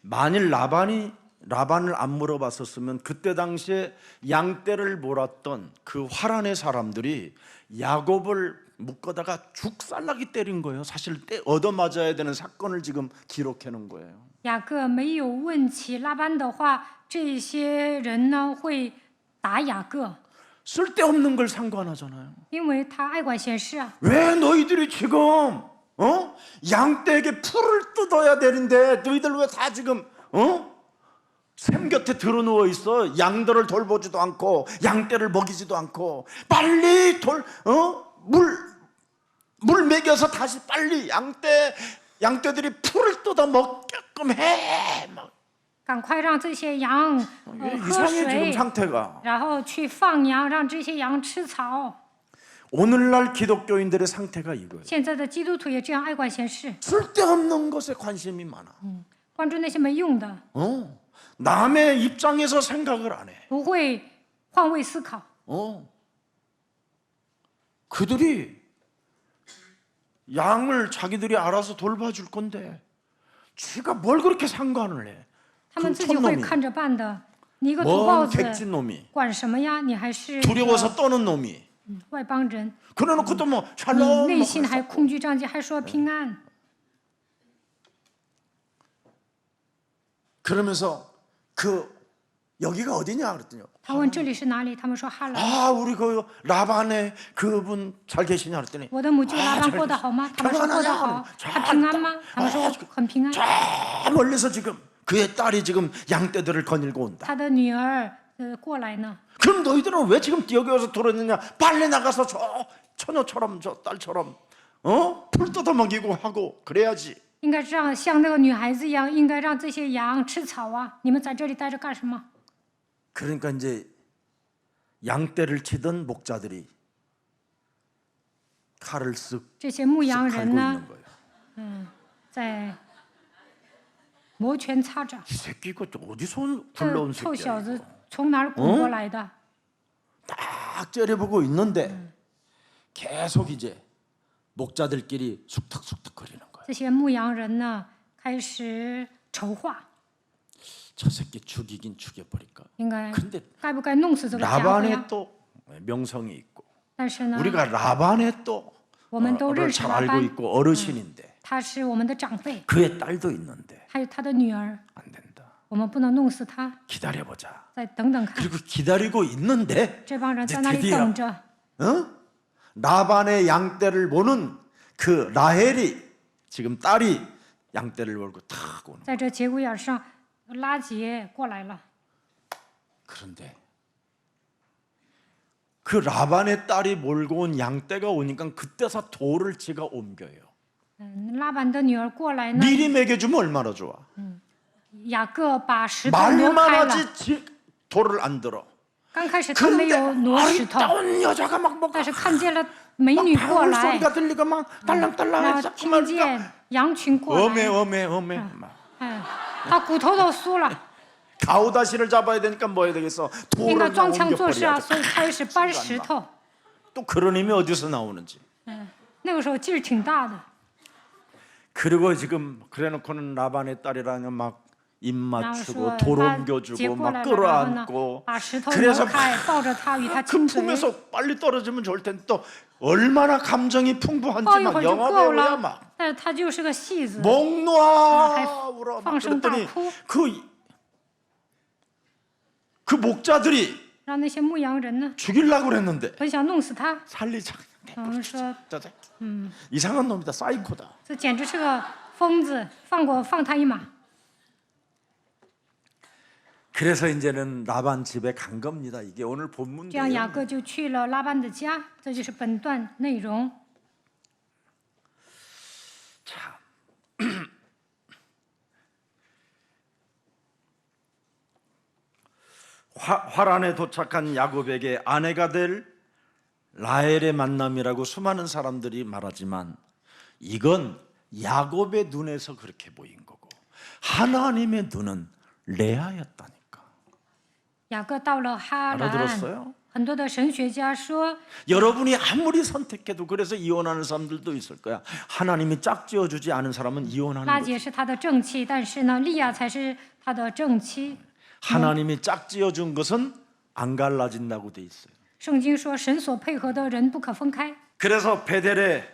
Speaker 1: 만일 라반을 안 물어봤었으면 그때 당시에 양떼를 몰았던 그 화란의 사람들이 야곱을 묶어다가 죽살나게 때린 거예요. 사실 얻어맞아야 되는 사건을 지금 기록해 놓은 거예요.
Speaker 2: 雅各没有问起拉班的话，这些人呢会打雅各，
Speaker 1: 쓸데없는 걸 상관하잖아요.
Speaker 2: 因为他爱管闲事啊。
Speaker 1: 왜 너희들이 지금 양떼에게 풀을 뜯어야 되는데 너희들 왜 다 지금 샘 곁에 들어누워 있어? 양들을 돌보지도 않고 양떼를 먹이지도 않고 빨리 물 먹여서 다시 빨리 양떼들이 풀을 뜯어 먹게끔 해. 막
Speaker 2: 赶快让这些羊喝
Speaker 1: 이상해 지금
Speaker 2: 水，
Speaker 1: 상태가.
Speaker 2: 然后去放羊，让这些羊吃草。
Speaker 1: 오늘날 기독교인들의 상태가 이거예요.
Speaker 2: 现在的基督徒也这样爱管闲事，
Speaker 1: 쓸데없는 것에 관심이 많아.
Speaker 2: 关注那些没用的，
Speaker 1: 남의 입장에서 생각을 안 해.
Speaker 2: 不会换位思考。
Speaker 1: 그들이 양을 자기들이 알아서 돌봐줄 건데 쥐가 뭘 그렇게 상관을 해?
Speaker 2: 他们
Speaker 1: 그
Speaker 2: 自己会
Speaker 1: 촌놈이
Speaker 2: 看着办的。你一个土包
Speaker 1: 뭔
Speaker 2: 子，
Speaker 1: 객진 놈이
Speaker 2: 管什么呀？你还是
Speaker 1: 두려워서 떠는 놈이
Speaker 2: 外邦人，
Speaker 1: 그래놓고 또 뭐
Speaker 2: 你
Speaker 1: 샬롬
Speaker 2: 内心
Speaker 1: 뭐
Speaker 2: 还恐惧障戒，还说平安。
Speaker 1: 그러면서 여기가 어디냐 그랬더니
Speaker 2: 他问这里是哪里？他们说哈兰。
Speaker 1: 아 우리 그 라반의 그분 잘 계시냐 그랬더니
Speaker 2: 我的母亲拉班过得好吗？他们说过得好。他平安吗？他们说很平安。
Speaker 1: 저 멀리서 지금 그의 딸이 지금 양떼들을 거닐고 온다.
Speaker 2: 他的女儿过来呢。
Speaker 1: 그럼 너희들은 왜 지금 여기 와서 돌았느냐? 빨리 나가서 저 처녀처럼 저 딸처럼 풀 뜯어 먹이고 하고 그래야지.
Speaker 2: 应该让像那个女孩子一样，应该让这些羊吃草啊！你们在这里待着干什么？
Speaker 1: 그러니까 이제 양떼를 치던 목자들이 칼을 쓱
Speaker 2: 这些牧羊
Speaker 1: 갈고
Speaker 2: 人呢
Speaker 1: 있는 ， 거예요.
Speaker 2: 在摩拳擦掌。
Speaker 1: 이 새끼 이거 어디서
Speaker 2: 这
Speaker 1: 굴러온
Speaker 2: 臭
Speaker 1: 새끼야?
Speaker 2: 小子从哪儿滚过来的？
Speaker 1: 딱 째려보고 있는데 계속 이제 목자들끼리 숙탁숙탁 거리는 거예요.
Speaker 2: 这些牧羊人呢，开始筹划，
Speaker 1: 저 새끼 죽이긴 죽여버릴까?
Speaker 2: 应该
Speaker 1: 근데
Speaker 2: 该不该弄死这个家伙
Speaker 1: 라반의
Speaker 2: 呀？
Speaker 1: 또 명성이 있고
Speaker 2: 但是呢，
Speaker 1: 우리가 라반의 또
Speaker 2: 我们都认
Speaker 1: 를
Speaker 2: 识
Speaker 1: 잘
Speaker 2: 拉
Speaker 1: 알고
Speaker 2: 班，
Speaker 1: 있고 어르신인데
Speaker 2: 他是我们的长辈，
Speaker 1: 그의 딸도 있는데
Speaker 2: 还有他的女儿，
Speaker 1: 안 된다.
Speaker 2: 我们不能弄死他，
Speaker 1: 기다려보자.
Speaker 2: 再等等看。
Speaker 1: 그리고 기다리고 있는데
Speaker 2: 这帮人
Speaker 1: 이제
Speaker 2: 在那里
Speaker 1: 드디어
Speaker 2: 等着，
Speaker 1: 라반의 양떼를 보는 그 라헬이 지금 딸이 양떼를 몰고 탁 오는.
Speaker 2: 在这节骨眼上，拉结过来了。
Speaker 1: 그런데 그 라반의 딸이 몰고 온 양떼가 오니까 그때서 돌을 지가 옮겨요.
Speaker 2: 拉班的女儿过来呢，
Speaker 1: 미리 먹여주면 얼마나 좋아.
Speaker 2: 雅各把石头挪
Speaker 1: 말만
Speaker 2: 开了。
Speaker 1: 하지 돌을 안 들어.
Speaker 2: 刚开始他没
Speaker 1: 그런데
Speaker 2: 有挪石头，
Speaker 1: 아름다운 여자가 막 먹어.
Speaker 2: 但是看见了美女过
Speaker 1: 방울
Speaker 2: 来，
Speaker 1: 소리가 들리고 막
Speaker 2: 然
Speaker 1: 딸랑딸랑
Speaker 2: 后听见羊群过
Speaker 1: 어메
Speaker 2: 来，
Speaker 1: 어메 어메 막
Speaker 2: 哎，他骨头都酥了，
Speaker 1: 가오다시를 잡아야 되니까 뭐 해야 되겠어?
Speaker 2: 应该
Speaker 1: 돌을
Speaker 2: 装腔作势啊，
Speaker 1: 옮겨버려야
Speaker 2: 所以开始搬石头。
Speaker 1: 또 그런 힘이 어디서 나오는지.
Speaker 2: 那个时候劲儿挺大的。
Speaker 1: 그리고 지금 그래놓고는 라반의 딸이랑 막 입
Speaker 2: 然后
Speaker 1: 맞추고
Speaker 2: 说
Speaker 1: 돌
Speaker 2: 他
Speaker 1: 옮겨주고
Speaker 2: 接过来
Speaker 1: 막
Speaker 2: 了，然后呢，
Speaker 1: 끌어안고
Speaker 2: 把石头
Speaker 1: 그래서
Speaker 2: 挪开，抱着他与他
Speaker 1: 그
Speaker 2: 亲嘴，
Speaker 1: 품에서 빨리 떨어지면 좋을 텐데 또 얼마나 감정이
Speaker 2: 抱一
Speaker 1: 풍부한지만
Speaker 2: 会儿就
Speaker 1: 영화
Speaker 2: 够
Speaker 1: 배우야
Speaker 2: 了。
Speaker 1: 막
Speaker 2: 但是他就是个戏子，
Speaker 1: 목 놓아
Speaker 2: 아,
Speaker 1: 울어 막
Speaker 2: 放声大
Speaker 1: 그랬더니
Speaker 2: 哭。
Speaker 1: 그 목자들이
Speaker 2: 让那些牧羊人呢，
Speaker 1: 죽이려고 그랬는데
Speaker 2: 很想弄死他。
Speaker 1: 살리자
Speaker 2: 他们说，
Speaker 1: 이상한 놈이다 사이코다
Speaker 2: 这简直是个疯子，放他一马。
Speaker 1: 그래서 이제는 라반 집에 간 겁니다. 이게 오늘 본문
Speaker 2: 这样雅
Speaker 1: 내용.
Speaker 2: 各就去了拉班的家，这就是本段内容。
Speaker 1: 자, 화란에 도착한 야곱에게 아내가 될 라헬의 만남이라고 수많은 사람들이 말하지만 이건 야곱의 눈에서 그렇게 보인 거고 하나님의 눈은 레아였다니까.
Speaker 2: 雅各到了哈兰，
Speaker 1: 알아들었어요?
Speaker 2: 很多的神学家说，
Speaker 1: 여러분이 아무리 선택해도 그래서 이혼하는 사람들도 있을 거야. 하나님이 짝지어 주지 않은 사람은 이혼하는
Speaker 2: 拉
Speaker 1: 거지.
Speaker 2: 结是他的正妻，但是呢，利亚才是他的正妻。
Speaker 1: 하나님이 짝지어 준 것은 안 갈라진다고 돼 있어요.
Speaker 2: 圣经说，神所配合的人不可分开。
Speaker 1: 그래서 베델의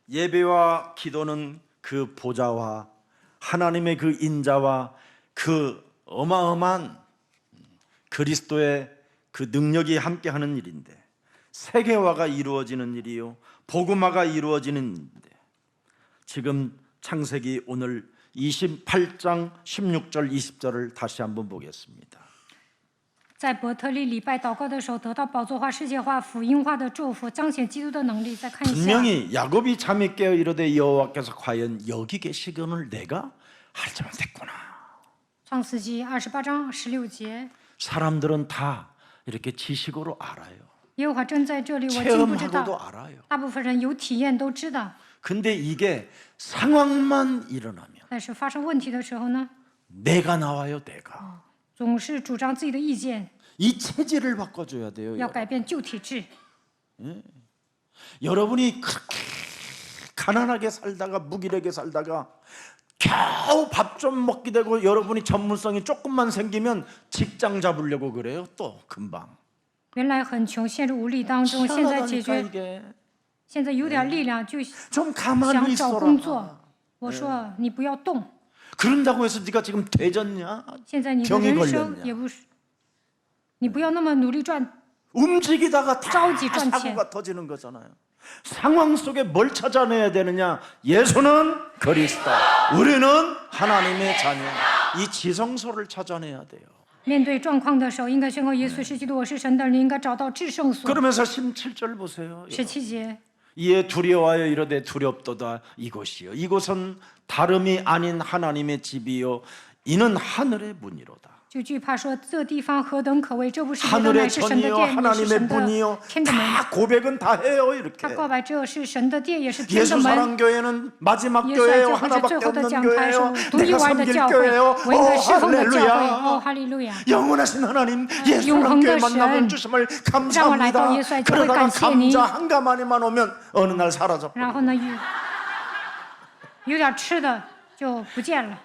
Speaker 1: 예배와 기도는 그 보좌와 하나님의 그 인자와 그 어마어마한 그리스도의 그 능력이 함께하는 일인데 세계화가 이루어지는 일이요 복음화가 이루어지는 일인데 지금 창세기 오늘 28장 16절 20절을 다시 한번 보겠습니다.
Speaker 2: 在伯特利礼拜祷告的时候，得到宝座化、世界化、福音化的祝福，彰显基督的能力。再看一下，
Speaker 1: 분명히 야곱이 잠이 깨어 이르되 여호와께서 과연 여기 계시거늘 내가 알지 못했구나.
Speaker 2: 创世纪28章16节，
Speaker 1: 사람들은 다 이렇게 지식으로 알아요.
Speaker 2: 耶和华真在这里，我竟不知
Speaker 1: 체험하고도
Speaker 2: 道。
Speaker 1: 알아요.
Speaker 2: 大部分人有体验都知道，
Speaker 1: 근데 이게 상황만 일어나면
Speaker 2: 但是发生问题的时候呢，
Speaker 1: 내가 나와요, 내가.
Speaker 2: 总是主张自己的意见，
Speaker 1: 이 체질을 바꿔줘야 돼요.
Speaker 2: 要改变旧体制。
Speaker 1: 여러분이 그렇게 가난하게 살다가 무기력하게 살다가 겨우 밥 좀 먹게 되고 여러분이 전문성이 조금만 생기면 직장 잡으려고 그래요. 또 금방.
Speaker 2: 原来很穷，陷入无力当中，现在解
Speaker 1: 희한하다니까
Speaker 2: 决，
Speaker 1: 이게.
Speaker 2: 现在有点力量就
Speaker 1: 좀
Speaker 2: 想
Speaker 1: 가만히
Speaker 2: 找工
Speaker 1: 있어라.
Speaker 2: 作。我说你不要动，
Speaker 1: 그런다고 해서 네가 지금 되졌냐?
Speaker 2: 现在你的
Speaker 1: 병이
Speaker 2: 人生
Speaker 1: 걸렸냐?
Speaker 2: 也不是，你不要那么努力赚。
Speaker 1: 움직이다가 다
Speaker 2: 着急赚钱。
Speaker 1: 사고가 터지는 거잖아요. 상황 속에 뭘 찾아내야 되느냐? 예수는 그리스도, 우리는 하나님의 자녀. 이 지성소를 찾아내야 돼요.
Speaker 2: 面对状况的时候，应该宣告耶稣是基督，我是神的儿女，应该找到至圣所。
Speaker 1: 그러면서 17절 보세요.
Speaker 2: 17节，
Speaker 1: 이에 두려워하여 이르되 두렵도다 이곳이요 이곳은 다름이 아닌 하나님의 집이요 이는 하늘의 문이로다.
Speaker 2: 就惧怕说这地方何等可畏，这不是别的，
Speaker 1: 하늘의
Speaker 2: 乃是神的
Speaker 1: 전이요
Speaker 2: 殿，也是
Speaker 1: 하나님의
Speaker 2: 神的
Speaker 1: 문이요
Speaker 2: 天的门。
Speaker 1: 다 고백은 다 해요 이렇게.
Speaker 2: 他告白这是神的殿，也是天的
Speaker 1: 예수
Speaker 2: 门。
Speaker 1: 사랑교회는 마지막
Speaker 2: 耶稣
Speaker 1: 교회예요.
Speaker 2: 教会是
Speaker 1: 하나밖에
Speaker 2: 最后的
Speaker 1: 없는
Speaker 2: 讲台，是
Speaker 1: 교회예요.
Speaker 2: 独一
Speaker 1: 내가
Speaker 2: 无二的
Speaker 1: 섬길
Speaker 2: 教会，
Speaker 1: 교회예요.
Speaker 2: 我应该侍奉的教会。哦，
Speaker 1: 할렐루야.
Speaker 2: 哈利路亚！
Speaker 1: 영원하신 하나님 예수
Speaker 2: 영원한
Speaker 1: 사랑교회
Speaker 2: 것은
Speaker 1: 만나면 주심을
Speaker 2: 让我来到
Speaker 1: 감사합니다.
Speaker 2: 耶稣爱教会，
Speaker 1: 그러다가
Speaker 2: 感谢你。
Speaker 1: 감자 한 가마니만 오면 어느 날 사라져.
Speaker 2: 然后呢，有点吃的就不见了。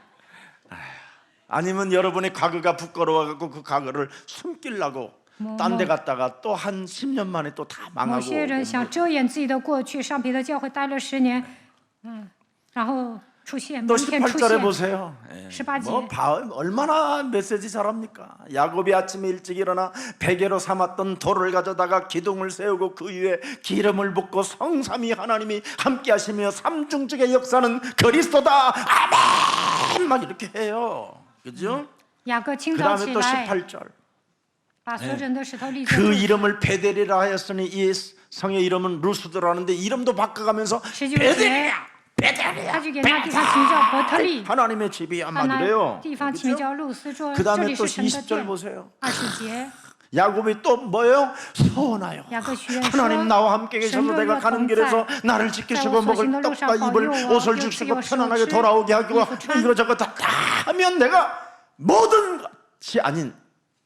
Speaker 1: 아니면 여러분의 과거가 부끄러워갖고 그 과거를 숨기려고 딴 데 갔다가 또 한 10년 만에 또 다
Speaker 2: 某
Speaker 1: 망하고
Speaker 2: 些人想遮掩自己的过去，上别的教会待了10年，然后出现，
Speaker 1: 또
Speaker 2: 明天出
Speaker 1: 18절에
Speaker 2: 现。
Speaker 1: 보세요. 예.
Speaker 2: 18节
Speaker 1: 뭐 얼마나 메시지 잘합니까? 야곱이 아침에 일찍 일어나 베개로 삼았던 돌을 가져다가 기둥을 세우고 그 위에 기름을 붓고 성삼위 하나님이 함께하시며 삼중직의 역사는 그리스도다. 아멘. 막 이렇게 해요. 그죠?
Speaker 2: 雅各清
Speaker 1: 그
Speaker 2: 早
Speaker 1: 다음에
Speaker 2: 起
Speaker 1: 또
Speaker 2: 来，
Speaker 1: 18절.
Speaker 2: 把所整的石头立在
Speaker 1: 그
Speaker 2: 柱
Speaker 1: 이름을 베델이라 하였으니 이 성의 이름은 루스드라는데 이름도 바꿔가면서
Speaker 2: 19节，
Speaker 1: 베델이야, 베델이야,
Speaker 2: 他就给那地方起名叫伯特利，
Speaker 1: 하나님의 집이야
Speaker 2: 把
Speaker 1: 막
Speaker 2: 那
Speaker 1: 그래요.
Speaker 2: 地方起名
Speaker 1: 그렇죠?
Speaker 2: 叫路斯，说
Speaker 1: 그
Speaker 2: 这
Speaker 1: 다음에
Speaker 2: 里
Speaker 1: 또
Speaker 2: 是神的
Speaker 1: 20절
Speaker 2: 殿。
Speaker 1: 보세요.
Speaker 2: 20节，
Speaker 1: 야곱이 또 뭐예요? 서원하여
Speaker 2: 야곱 주연
Speaker 1: 하나님
Speaker 2: 서,
Speaker 1: 나와 함께 계셔서
Speaker 2: 神若
Speaker 1: 내가
Speaker 2: 有
Speaker 1: 가는
Speaker 2: 同
Speaker 1: 길에서
Speaker 2: 在，
Speaker 1: 나를
Speaker 2: 在
Speaker 1: 지키시고
Speaker 2: 我所
Speaker 1: 먹을
Speaker 2: 行的路上
Speaker 1: 떡과
Speaker 2: 保
Speaker 1: 입을
Speaker 2: 佑我，
Speaker 1: 옷을
Speaker 2: 又赐
Speaker 1: 주시고
Speaker 2: 我食物
Speaker 1: 편안하게
Speaker 2: 吃，
Speaker 1: 돌아오게 하고
Speaker 2: 衣服穿。
Speaker 1: 이거저거 다 하면 내가 모든 것이 아닌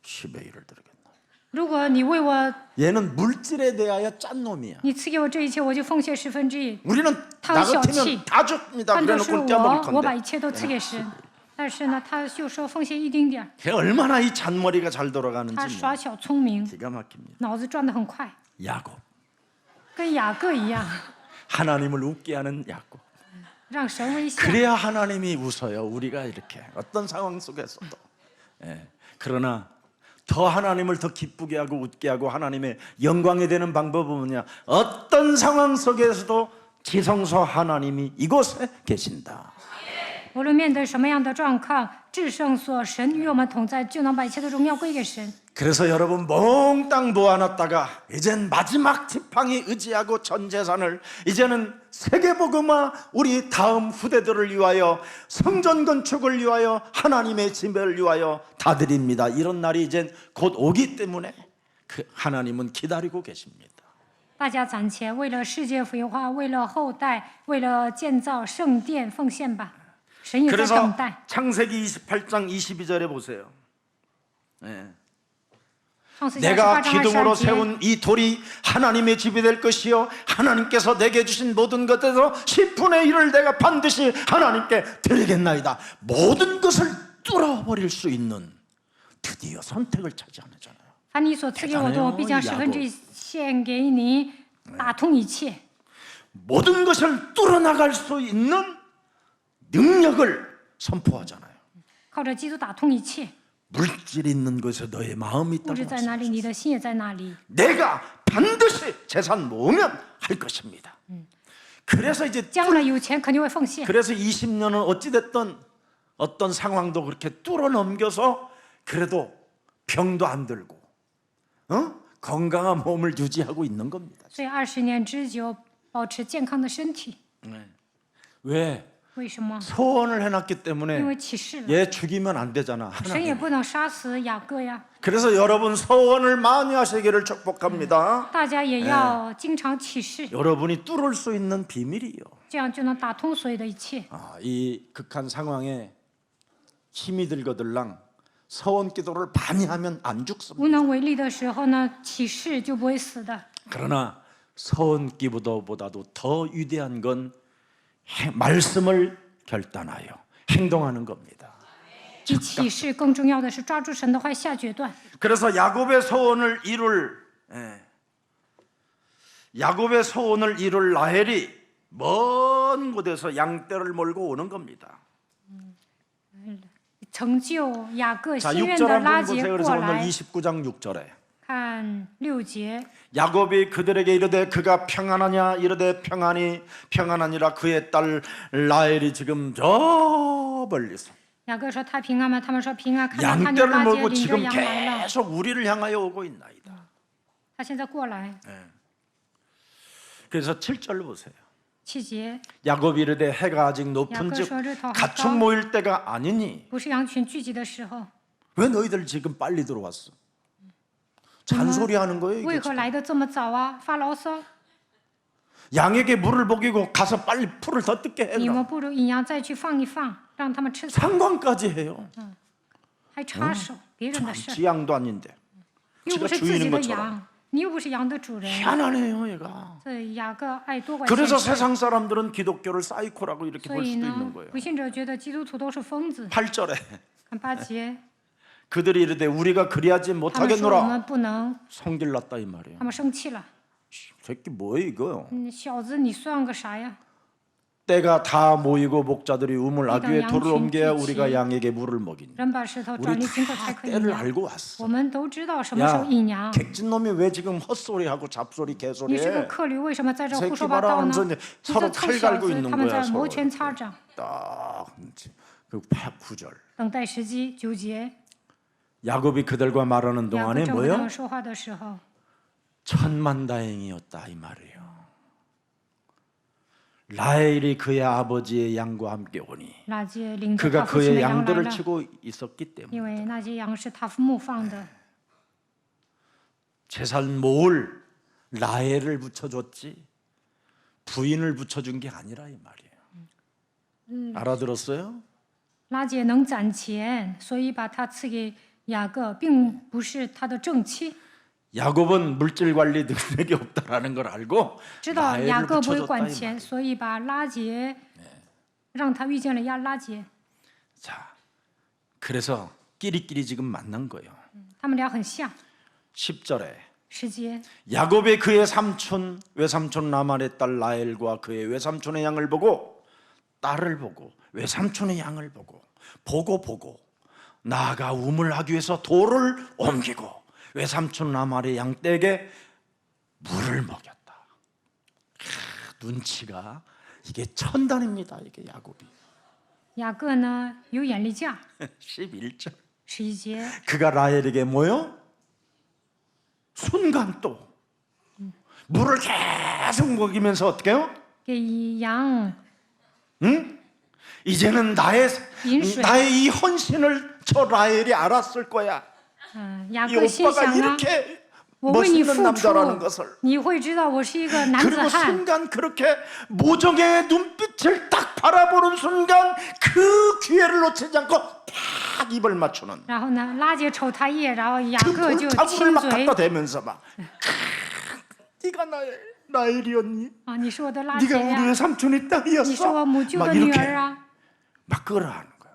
Speaker 1: 10의 1을 드리겠다.
Speaker 2: 如果你为我，
Speaker 1: 얘는 물질에 대하여 짠 놈이야.
Speaker 2: 你赐给我这一切，我就奉献1/10。
Speaker 1: 우리는 나 같으면 다 줍니다.
Speaker 2: 换作是
Speaker 1: 그래놓고 떼먹을
Speaker 2: 我把
Speaker 1: 건데.
Speaker 2: 一切都赐给神，但是呢，他就说奉献一丁点儿，
Speaker 1: 걔 얼마나 이 잔머리가 잘 돌아가는지
Speaker 2: 他
Speaker 1: 뭐.
Speaker 2: 耍小聪明，
Speaker 1: 기가 막힙니다.
Speaker 2: 脑子转得很快，
Speaker 1: 야곱.
Speaker 2: 跟雅各一样，
Speaker 1: 하나님을 웃게 하는 야곱.
Speaker 2: 让神微笑。
Speaker 1: 그래야 하나님이 웃어요. 우리가 이렇게 어떤 상황 속에서도. 예. 그러나 더 하나님을 더 기쁘게 하고 웃게 하고 하나님의 영광이 되는 방법은 뭐냐? 어떤 상황 속에서도 지성소 하나님이 이곳에 계신다.
Speaker 2: 无论面对什么样的状况，至圣所神与我们同在，就能把一切的荣耀归给神。
Speaker 1: 그래서 여러분 몽땅 모아놨다가 이젠 마지막 지팡이 의지하고 전 재산을 이제는 세계복음화 우리 다음 후대들을 위하여 성전 건축을 위하여 하나님의 집을 위하여 다 드립니다. 이런 날이 이젠 곧 오기 때문에 그 하나님은 기다리고 계십니다.
Speaker 2: 大家攒钱，为了世界腐化，为了后代，为了建造圣殿奉献吧。神也在等
Speaker 1: 그래서
Speaker 2: 待。
Speaker 1: 창세기 28장 22절에 보세요. 예.
Speaker 2: 创世纪
Speaker 1: 내가
Speaker 2: 28章
Speaker 1: 기둥으로
Speaker 2: 22节，
Speaker 1: 세운 이 돌이 하나님의 집이 될 것이요 하나님께서 내게 주신 모든 것에서 10분의 1을 내가 반드시 하나님께 드리겠나이다. 모든 것을 뚫어버릴 수 있는 드디어 선택을 차지하잖아요.
Speaker 2: 凡你所赐给我的，我必将1/10献给你，打通一切。
Speaker 1: 모든 것을 뚫어나갈 수 있는 능력을 선포하잖아요.
Speaker 2: 靠着基督打通一切。
Speaker 1: 물질이 있는 곳에 너의 마음이
Speaker 2: 物质
Speaker 1: 있다고
Speaker 2: 在哪里，你的心也在哪里。
Speaker 1: 내가 반드시 재산 모으면 할 것입니다. 그래서 이제
Speaker 2: 将来有钱肯定会奉献。
Speaker 1: 그래서 20년은 어찌됐든 어떤 상황도 그렇게 뚫어 넘겨서 그래도 병도 안 들고 건강한 몸을 유지하고 있는 겁니다.
Speaker 2: 所以20年之久，保持健康的身体。
Speaker 1: 왜?
Speaker 2: 为什么？
Speaker 1: 소원을 해놨기
Speaker 2: 因
Speaker 1: 때문에
Speaker 2: 为启示了，
Speaker 1: 얘 죽이면 안 되잖아.
Speaker 2: 神也不能杀死雅各呀。
Speaker 1: 그래서 여러분 소원을 많이 하시기를 축복합니다.
Speaker 2: 大家也要经常启示，
Speaker 1: 여러분이 뚫을 수 있는 비밀이요.
Speaker 2: 这样就能打通所有的一切。
Speaker 1: 이 극한 상황에 힘이 들거들랑 서원 기도를 많이 하면 안 죽습니다.
Speaker 2: 无能为力的时候呢，启示就不会死的。
Speaker 1: 그러나 서원 기도보다도 더 위대한 건 말씀을 결단하여 행동하는 겁니다.
Speaker 2: 比启示更重要的是抓住神的话下决断。
Speaker 1: 그래서 야곱의 소원을 이룰 라헬이 먼 곳에서 양떼를 몰고 오는 겁니다.
Speaker 2: 成就雅各
Speaker 1: 자,
Speaker 2: 心愿
Speaker 1: 6절
Speaker 2: 的拉
Speaker 1: 한번
Speaker 2: 结
Speaker 1: 보세요.
Speaker 2: 过
Speaker 1: 그래서 오늘
Speaker 2: 来。
Speaker 1: 29장 6절에
Speaker 2: 看6节，
Speaker 1: 야곱이 그들에게 이르되 그가 평안하냐 이르되 평안하니라 그의 딸 라헬이 지금 저 멀리서
Speaker 2: 雅各说他平安吗？他们说平安。看到他牛
Speaker 1: 양떼를
Speaker 2: 拉结
Speaker 1: 몰고
Speaker 2: 领着
Speaker 1: 지금
Speaker 2: 羊来了，
Speaker 1: 계속 우리를 향하여 오고 있나이다.
Speaker 2: 他现在过来。
Speaker 1: 그래서 7절 보세요.
Speaker 2: 7节，
Speaker 1: 야곱이 이르되 해가 아직 높은즉 가축 모일 때가 아니니
Speaker 2: 不是羊群聚集的时候，
Speaker 1: 왜 너희들 지금 빨리 들어왔어? 잔소리하는 거예요.
Speaker 2: 为
Speaker 1: 이게
Speaker 2: 何
Speaker 1: 지금.
Speaker 2: 来的这么早啊？发牢骚！
Speaker 1: 양에게 물을 먹이고 가서 빨리 풀을 더 뜯게
Speaker 2: 你
Speaker 1: 해라.
Speaker 2: 们不如引羊再去放一放，让他们吃草，
Speaker 1: 상관까지 해요.
Speaker 2: 还插手别人的事，
Speaker 1: 지 양도 아닌데.
Speaker 2: 又不是自己的羊，你又不是羊的主人。
Speaker 1: 희한하네요, 얘가.
Speaker 2: 所以雅各爱多管闲
Speaker 1: 그래서
Speaker 2: 事。
Speaker 1: 세상 사람들은 기독교를 사이코라고 이렇게
Speaker 2: 所
Speaker 1: 볼
Speaker 2: 以
Speaker 1: 수도
Speaker 2: 呢
Speaker 1: 있는 ， 거예요.
Speaker 2: 不信者觉得基督徒都是疯子。
Speaker 1: 8절에
Speaker 2: 看8节，
Speaker 1: 그들이 이르되 우리가 그리하지
Speaker 2: 他们说我
Speaker 1: 못하겠노라.
Speaker 2: 们不能，
Speaker 1: 성질났다 이 말이에요.
Speaker 2: 他们生气了。
Speaker 1: 새끼 뭐예요 이거?
Speaker 2: 小子，你算个啥呀？
Speaker 1: 때가 다 모이고 목자들이 우물 아귀에
Speaker 2: 그러니까
Speaker 1: 돌을 옮겨야
Speaker 2: 양심
Speaker 1: 우리가
Speaker 2: 좋지.
Speaker 1: 양에게 물을 먹이니.
Speaker 2: 人把石头转
Speaker 1: 우리
Speaker 2: 离井口才
Speaker 1: 다
Speaker 2: 可以引
Speaker 1: 때를
Speaker 2: 羊。
Speaker 1: 알고 왔어.
Speaker 2: 我们都知道什么时候引羊。
Speaker 1: 객진 놈이 왜 지금 헛소리하고 잡소리
Speaker 2: 你
Speaker 1: 개소리해?
Speaker 2: 是个客旅，为什么在这
Speaker 1: 새끼
Speaker 2: 胡说八
Speaker 1: 봐라
Speaker 2: 道呢？
Speaker 1: 완전
Speaker 2: 你
Speaker 1: 서로
Speaker 2: 这臭
Speaker 1: 칼
Speaker 2: 小
Speaker 1: 갈고
Speaker 2: 子，
Speaker 1: 있는
Speaker 2: 他们
Speaker 1: 거야
Speaker 2: 在摩
Speaker 1: 서로.
Speaker 2: 拳擦掌，
Speaker 1: 딱 그 9절.
Speaker 2: 等待时机。9节，
Speaker 1: 야곱이 그들과 말하는
Speaker 2: 雅各
Speaker 1: 동안에
Speaker 2: 正和他
Speaker 1: 뭐요?
Speaker 2: 们说话的时候，
Speaker 1: 천만다행이었다 이 말이에요. 라헬이 그의 아버지의 양과 함께 오니
Speaker 2: 拉结领着
Speaker 1: 그가
Speaker 2: 他父亲
Speaker 1: 그의
Speaker 2: 的羊来
Speaker 1: 양들을
Speaker 2: 了，
Speaker 1: 치고 있었기 때문에
Speaker 2: 因为那些羊是他父牧放的。
Speaker 1: 재산 모을 라헬을 붙여줬지 부인을 붙여준 게 아니라 이 말이에요. 알아들었어요?
Speaker 2: 拉结能攒钱，所以把他赐给雅各，并不是他的正妻。
Speaker 1: 야곱은 물질 관리 능력이 없다라는 걸 알고
Speaker 2: 知道雅
Speaker 1: 라헬을
Speaker 2: 各不会
Speaker 1: 붙여줬다
Speaker 2: 管
Speaker 1: 이
Speaker 2: 钱，
Speaker 1: 말이에요.
Speaker 2: 所以把拉结让他遇见了拉结，
Speaker 1: 자, 그래서 끼리끼리 지금 만난 거예요.
Speaker 2: 他们俩很像。
Speaker 1: 10절에
Speaker 2: 10节，
Speaker 1: 야곱의 그의 삼촌 외삼촌 라반의 딸 라헬과 그의 외삼촌의 양을 보고 딸을 보고 외삼촌의 양을 보고 나아가 우물하기 위해서 돌을 옮기고 외삼촌 라반의 양떼에게 물을 먹였다. 눈치가 이게 천단입니다. 이게 야곱이.
Speaker 2: 雅各呢有眼力劲儿。
Speaker 1: 11절
Speaker 2: 11节，
Speaker 1: 그가 라헬에게 뭐요? 순간 또 물을 계속 먹이면서 어떻게 해요?
Speaker 2: 给羊
Speaker 1: 응? 이제는 나의 이 헌신을 저 라헬이 알았을 거야.
Speaker 2: 雅
Speaker 1: 이
Speaker 2: 各心
Speaker 1: 오빠가
Speaker 2: 想呢，
Speaker 1: 이렇게
Speaker 2: 我为你
Speaker 1: 멋있는
Speaker 2: 付出
Speaker 1: 남자라는 것을. ，
Speaker 2: 你会知道我是一个男子
Speaker 1: 그리고
Speaker 2: 汉。
Speaker 1: 순간 그렇게 모정의 눈빛을 딱 바라보는 순간 그 기회를 놓치지 않고 딱 입을 맞추는
Speaker 2: 然后呢，拉结瞅他一眼，然后雅
Speaker 1: 그
Speaker 2: 各就
Speaker 1: 불타구를
Speaker 2: 亲
Speaker 1: 막
Speaker 2: 嘴
Speaker 1: 갖다 대면서 막 네가 나의 라헬이었니?
Speaker 2: 啊，你是我的拉结
Speaker 1: 네가 우리
Speaker 2: 呀，
Speaker 1: 외삼촌의
Speaker 2: 你是
Speaker 1: 딸이었어?
Speaker 2: 我母舅
Speaker 1: 막
Speaker 2: 的女
Speaker 1: 이렇게
Speaker 2: 儿啊，
Speaker 1: 막 끌어하는 거야.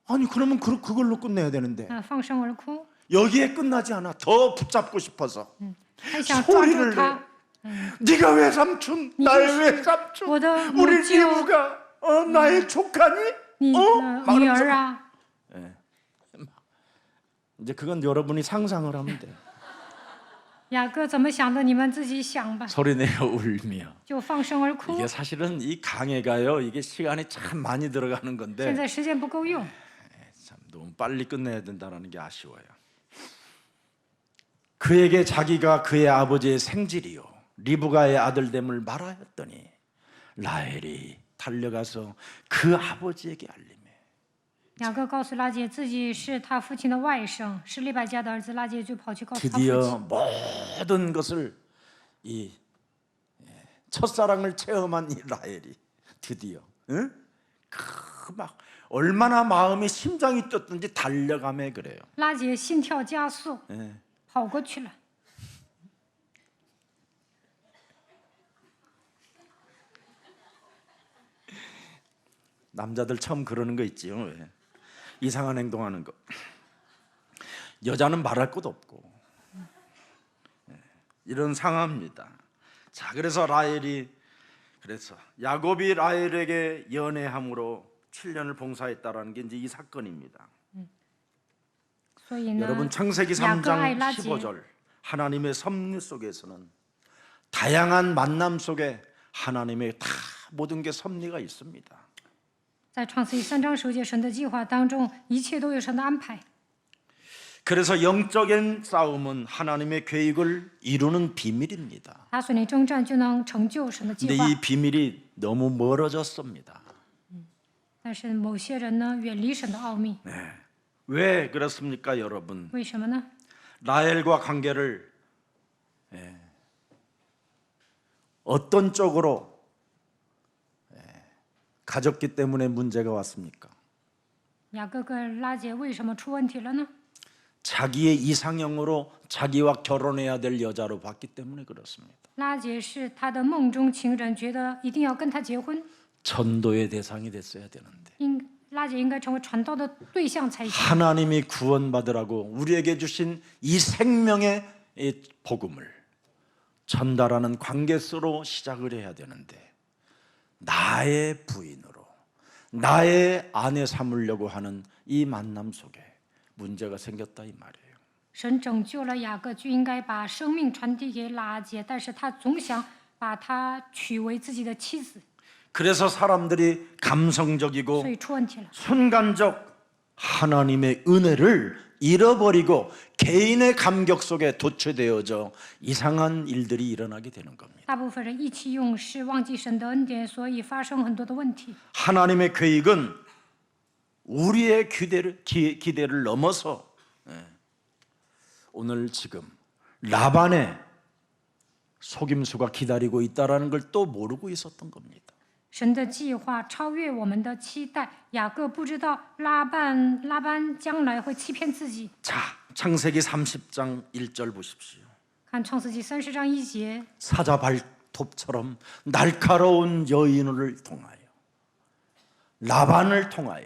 Speaker 1: 아니 그러면 그걸로 끝내야 되는데
Speaker 2: 放声而哭，
Speaker 1: 여기에 끝나지 않아. 더 붙잡고 싶어서
Speaker 2: 还想抓住
Speaker 1: 소리를
Speaker 2: 他
Speaker 1: 내. 네가 외삼촌, 나의
Speaker 2: 이것이
Speaker 1: 외삼촌,
Speaker 2: 뭐다,
Speaker 1: 우리
Speaker 2: 뭐죠?
Speaker 1: 리브가 나의 조카니?
Speaker 2: 你
Speaker 1: 막
Speaker 2: 女
Speaker 1: 이러면서
Speaker 2: 儿啊，
Speaker 1: 이제 그건 여러분이 상상을 하면 돼.
Speaker 2: 雅各怎么想的，你们自己想吧，
Speaker 1: 소리내어 울며.
Speaker 2: 就放声而哭
Speaker 1: 이게 。 사실은 이 강해가요. 이게 시간이 참 많이 들어가는
Speaker 2: 现
Speaker 1: 건데
Speaker 2: 在时间不够用，
Speaker 1: 참 너무 빨리 끝내야 된다는 게 아쉬워요. 그에게 자기가 그의 아버지의 생질이요 리브가의 아들됨을 말하였더니 라헬이 달려가서 그 아버지에게 알림해.
Speaker 2: 雅各告诉拉结自己是他父亲的外甥，是利百加的儿子，拉结就跑去告诉他父
Speaker 1: 드디어
Speaker 2: 亲。
Speaker 1: 모든 것을 이 첫사랑을 체험한 이 라헬이 드디어 응? 막 얼마나 마음이 심장이 뛰었든지 달려가며 그래요.
Speaker 2: 拉结心跳加速，
Speaker 1: 예.
Speaker 2: 跑过去了。
Speaker 1: 남자들 처음 그러는 거 있지요. 왜? 이상한 행동하는 거. 여자는 말할 것도 없고 이런 상황입니다. 자, 그래서 라헬이 그래서 야곱이 라헬에게 연애함으로 7년을 봉사했다라는 게 이제 이 사건입니다.
Speaker 2: 所以呢，
Speaker 1: 여러분 창세기
Speaker 2: 雅各爱
Speaker 1: 3장
Speaker 2: 拉结，
Speaker 1: 15절 하나님의 섭리 속에서는 다양한 만남 속에 하나님의 다 모든 게 섭리가 있습니다.
Speaker 2: 在创世记3章10节神的计划当中，一切都有神的安排。
Speaker 1: 그래서 영적인 싸움은 하나님의 계획을 이루는 비밀입니다.
Speaker 2: 他属灵征战就能成就神的计
Speaker 1: 근데
Speaker 2: 划，
Speaker 1: 이 비밀이 너무 멀어졌습니다.
Speaker 2: 但是某些人呢远离神的奥秘，
Speaker 1: 네. 왜 그렇습니까, 여러분?
Speaker 2: 为什么呢？
Speaker 1: 라헬과 관계를 어떤 쪽으로 가졌기 때문에 문제가 왔습니까?
Speaker 2: 雅各跟拉结为什么出问题了呢？
Speaker 1: 자기의 이상형으로 자기와 결혼해야 될 여자로 봤기 때문에 그렇습니다.
Speaker 2: 拉结是他的梦中情人，觉得一定要跟他结婚，
Speaker 1: 전도의 대상이 됐어야 되는데
Speaker 2: 拉结应该成为传道的对象才行。
Speaker 1: 하나님이 구원받으라고 우리에게 주신 이 생명의 이 복음을 전달하는 관계서로 시작을 해야 되는데 나의 부인으로 나의 아내 삼으려고 하는 이 만남 속에 문제가 생겼다 이 말이에요.
Speaker 2: 神拯救了雅各，就应该把生命传递给拉结，但是他总想把她娶为自己的妻子，
Speaker 1: 그래서 사람들이 감성적이고
Speaker 2: 所以出问题了。
Speaker 1: 순간적 하나님의 은혜를 잃어버리고 개인의 감격 속에 도취되어져 이상한 일들이 일어나게 되는 겁니다.
Speaker 2: 大部分人意气用事，忘记神的恩典，所以发生很多的问题。
Speaker 1: 하나님의 계획은 우리의 기대를 넘어서 오늘 지금 라반의 속임수가 기다리고 있다라는 걸 또 모르고 있었던 겁니다.
Speaker 2: 神的计划超越我们的期待，雅各不知道拉班将来会欺骗自己。
Speaker 1: 자, 창세기 30장 1절 보십시오.
Speaker 2: 看创世纪30章1节，
Speaker 1: 사자 발톱처럼 날카로운 여인을 통하여 라반을 통하여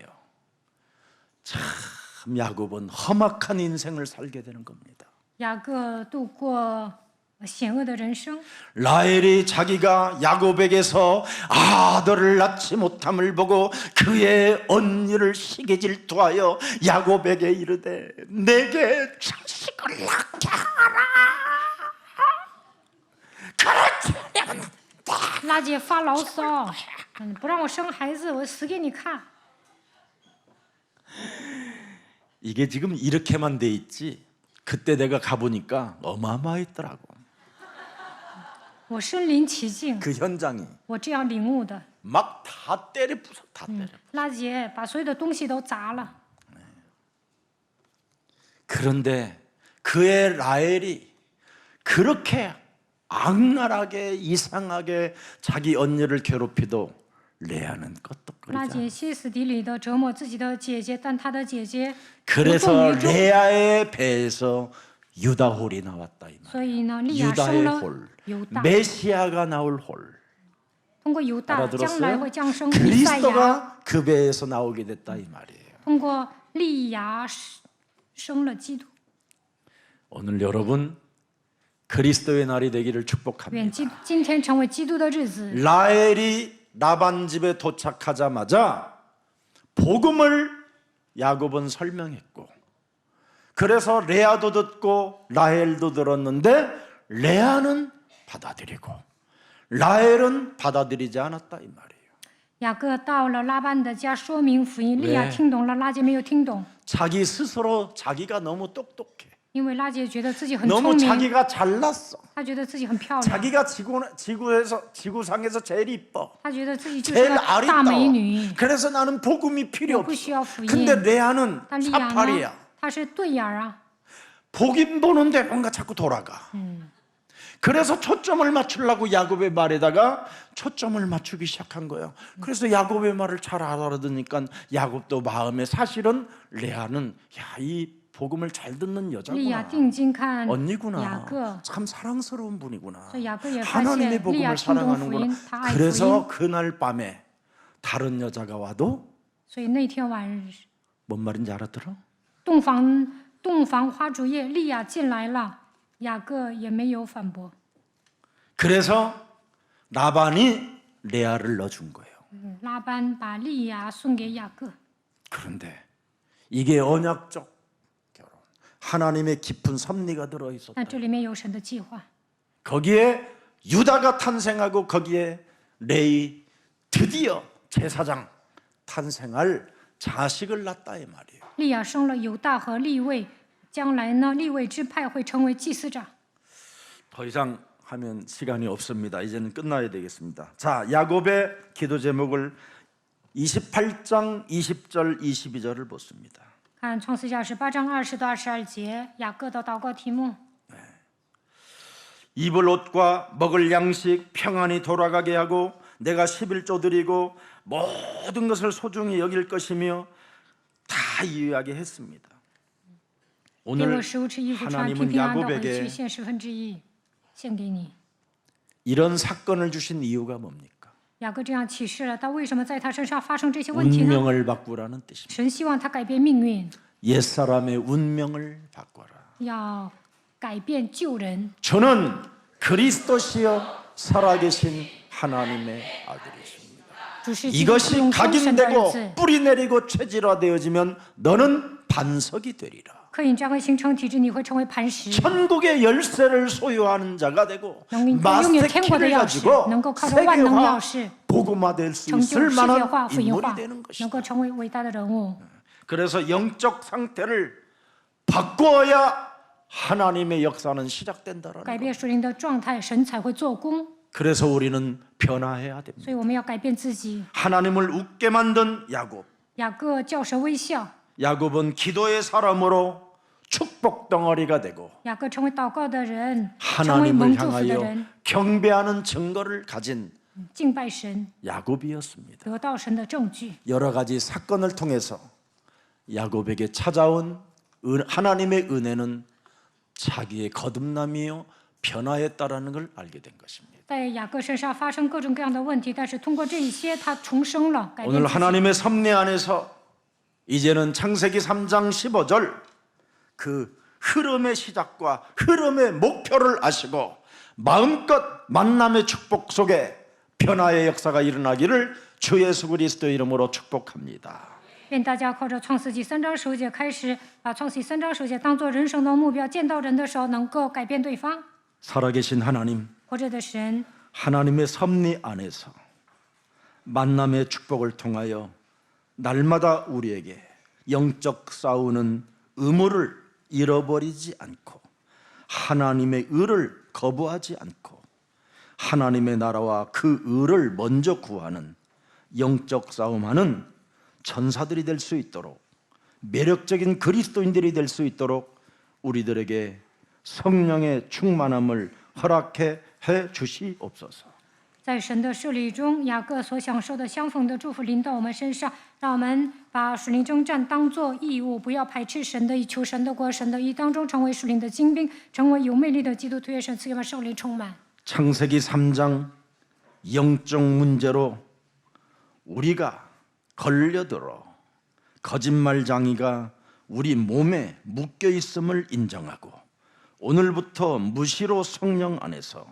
Speaker 1: 참 야곱은 험악한 인생을 살게 되는 겁니다.
Speaker 2: 雅各度过险恶的人生。
Speaker 1: 라헬이 자기가 야곱에게서 아들을 낳지 못함을 보고 그의 언니를 시기 질투하여 야곱에게 이르되 내게 자식을 낳게 하라. 그렇지.
Speaker 2: 拉姐发牢骚，不让我生孩子，我死给你看。
Speaker 1: 이게 지금 이렇게만 돼 있지. 그때 내가 가보니까 어마어마했더라고.
Speaker 2: 我身临其境，
Speaker 1: 그 현장이
Speaker 2: 我这样领悟的。
Speaker 1: 막 다 때려 부숴, 다 때려.
Speaker 2: 拉姐把所有的东西都砸了。
Speaker 1: 그런데 그의 라헬이 그렇게 악랄하게 이상하게 자기 언니를 괴롭히도 레아는
Speaker 2: 拉
Speaker 1: 껐떡거리지
Speaker 2: 姐歇斯底里的折磨自己的姐姐，但她的姐姐
Speaker 1: 그래서 레아의 배에서 유다홀이 나왔다 이 말.
Speaker 2: 所以呢，利亚生
Speaker 1: 유다의
Speaker 2: 了
Speaker 1: 홀,
Speaker 2: 犹大，
Speaker 1: 메시아가 나올 홀.
Speaker 2: 通过犹大将来
Speaker 1: 알아들었어요?
Speaker 2: 会降生弥赛亚，
Speaker 1: 그리스도가 그 배에서 나오게 됐다 이 말이에요.
Speaker 2: 通过利亚生了基督。
Speaker 1: 오늘 여러분 그리스도의 날이 되기를
Speaker 2: 愿
Speaker 1: 축복합니다.
Speaker 2: 今天成为基督的日子。
Speaker 1: 라헬이 라반 집에 도착하자마자 복음을 야곱은 설명했고 그래서 레아도 듣고 라헬도 들었는데 레아는 받아들이고 라헬은 받아들이지 않았다 이 말이에요.
Speaker 2: 雅各到了拉班的家，说明福音。利亚
Speaker 1: 왜
Speaker 2: 听懂了，拉杰没有听懂，
Speaker 1: 자기 스스로 자기가 너무 똑똑해.
Speaker 2: 因为拉杰觉得自己很聪
Speaker 1: 너무
Speaker 2: 明，
Speaker 1: 자기가 잘났어.
Speaker 2: 他觉得自己很漂亮，
Speaker 1: 자기가 지구상에서 제일 이뻐.
Speaker 2: 他觉得自己就是
Speaker 1: 제일
Speaker 2: 个大美
Speaker 1: 아리따워.
Speaker 2: 女，
Speaker 1: 그래서 나는 복음이 필요
Speaker 2: 我不
Speaker 1: 없어.
Speaker 2: 需要福音。
Speaker 1: 근데 레아는
Speaker 2: 但利亚呢
Speaker 1: 사팔이야. ，
Speaker 2: 她是对眼儿啊，
Speaker 1: 복임 보는데 뭔가 자꾸 돌아가. 그래서 초점을 맞추려고 야곱의 말에다가 초점을 맞추기 시작한 거예요. 그래서 야곱의 말을 잘 알아들으니까 야곱도 마음에 사실은 레아는 이 복음을 잘 듣는
Speaker 2: 利亚
Speaker 1: 여자구나.
Speaker 2: 定睛看雅
Speaker 1: 언니구나.
Speaker 2: 各，
Speaker 1: 참 사랑스러운 분이구나.
Speaker 2: 所以雅各也发现
Speaker 1: 하나님의
Speaker 2: 利亚
Speaker 1: 복음을
Speaker 2: 听懂福
Speaker 1: 사랑하는구나.
Speaker 2: 音，他爱福音，
Speaker 1: 그래서 그날 밤에 다른 여자가 와도
Speaker 2: 所以那天晚上
Speaker 1: 뭔 말인지 알아들어?
Speaker 2: 洞房花烛夜，利亚进来了，雅各也没有反驳。
Speaker 1: 그래서 라반이 레아를 넣어준 거예요.
Speaker 2: 拉班把利亚送给雅各，
Speaker 1: 그런데 이게 언약적 결혼, 하나님의 깊은 섭리가 들어있었다.
Speaker 2: 但这里面有神的计划。
Speaker 1: 거기에 유다가 탄생하고 거기에 레이 드디어 제사장 탄생할 자식을 낳았다 이 말이에요.
Speaker 2: 利亚生了犹大和利位，将来呢，利位支派会成为祭司长。
Speaker 1: 더 이상 하면 시간이 없습니다. 이제는 끝나야 되겠습니다. 자, 야곱의 기도 제목을 28장 20절 22절을 보습니다.
Speaker 2: 看创世纪28章20到22节，雅各的祷告题目：
Speaker 1: 입을 옷과 먹을 양식 평안히 돌아가게 하고 내가 11조 드리고 모든 것을 소중히 여길 것이며 다 이해하게 했습니다.
Speaker 2: 给我
Speaker 1: 오늘
Speaker 2: 食物吃，衣服穿，平
Speaker 1: 하나님은
Speaker 2: 平安安的回
Speaker 1: 야곱에게
Speaker 2: 去，献1/10，献给你。
Speaker 1: 이런 사건을 주신 이유가 뭡니까?
Speaker 2: 雅各这样启示了，但为什么在他身上发生这些问题呢？
Speaker 1: 운명을 바꾸라는 뜻입니다.
Speaker 2: 神希望他改变命运，
Speaker 1: 옛사람의 운명을 바꿔라.
Speaker 2: 要改变救人。
Speaker 1: 저는 그리스도시여 살아계신 하나님의 아들이십니다.
Speaker 2: 主是基督
Speaker 1: 이것이
Speaker 2: 用生神的儿
Speaker 1: 각인되고
Speaker 2: 子，
Speaker 1: 뿌리 내리고 체질화되어지면 너는 반석이 되리라.
Speaker 2: 刻印章会形成体制，你会成为磐石，
Speaker 1: 천국의 열쇠를 소유하는 자가 되고
Speaker 2: 能拥有天国的
Speaker 1: 마스터키를
Speaker 2: 钥匙，
Speaker 1: 가지고
Speaker 2: 能够靠着万能钥
Speaker 1: 세계화
Speaker 2: 匙
Speaker 1: 복음화될 수
Speaker 2: 成就
Speaker 1: 있을
Speaker 2: 世界化、
Speaker 1: 만한
Speaker 2: 福音
Speaker 1: 인물이
Speaker 2: 化，
Speaker 1: 되는 것이다.
Speaker 2: 能够成为伟大的人物。
Speaker 1: 그래서 영적 상태를 바꾸어야 하나님의 역사는 시작된다라는
Speaker 2: 改
Speaker 1: 거.
Speaker 2: 变属灵的状态，神才会做工。
Speaker 1: 그래서 우리는 변화해야 됩니다.
Speaker 2: 所以我们要改变自己。
Speaker 1: 하나님을 웃게 만든 야곱.
Speaker 2: 雅各叫神微笑，
Speaker 1: 야곱은 기도의 사람으로 축복 덩어리가 되고
Speaker 2: 雅各成为祷告的人，成为
Speaker 1: 하나님을
Speaker 2: 蒙祝福的
Speaker 1: 향하여
Speaker 2: 人，
Speaker 1: 경배하는 증거를 가진
Speaker 2: 敬拜神，
Speaker 1: 야곱이었습니다.
Speaker 2: 得到神的证据。
Speaker 1: 여러 가지 사건을 통해서 야곱에게 찾아온 하나님의 은혜는 자기의 거듭남이요 변화했다라는 걸 알게 된 것입니다.
Speaker 2: 在雅各身上发生各种各样的问题，但是通过这一些，他重生了，改变
Speaker 1: 오늘
Speaker 2: 自己。
Speaker 1: 하나님의 섭리 안에서 이제는 창세기 3장 15절 그 흐름의 시작과 흐름의 목표를 아시고 마음껏 만남의 축복 속에 변화의 역사가 일어나기를 주 예수 그리스도의 이름으로 축복합니다.
Speaker 2: 愿大家靠着创世纪3章10节开始，把创世纪3章10节当做人生的目标，见到人的时候能够改变对方。
Speaker 1: 살아계신 하나님,
Speaker 2: 活着的神，
Speaker 1: 하나님의 섭리 안에서 만남의 축복을 통하여 날마다 우리에게 영적 싸우는 의무를 잃어버리지 않고 하나님의 의를 거부하지 않고 하나님의 나라와 그 의를 먼저 구하는 영적 싸움하는 전사들이 될 수 있도록 매력적인 그리스도인들이 될 수 있도록 우리들에게 성령의 충만함을 허락해 주시옵소서.
Speaker 2: 在神的设立中，雅各所享受的相逢的祝福临到我们身上，让我们把属灵征战当作义务，不要排斥神的义，求神的国、神的义当中成为属灵的精兵，成为有魅力的基督徒，愿神赐给我们圣灵充满。
Speaker 1: 창세기 3장 영적 문제로 우리가 걸려들어 거짓말장이가 우리 몸에 묶여 있음을 인정하고 오늘부터 무시로 성령 안에서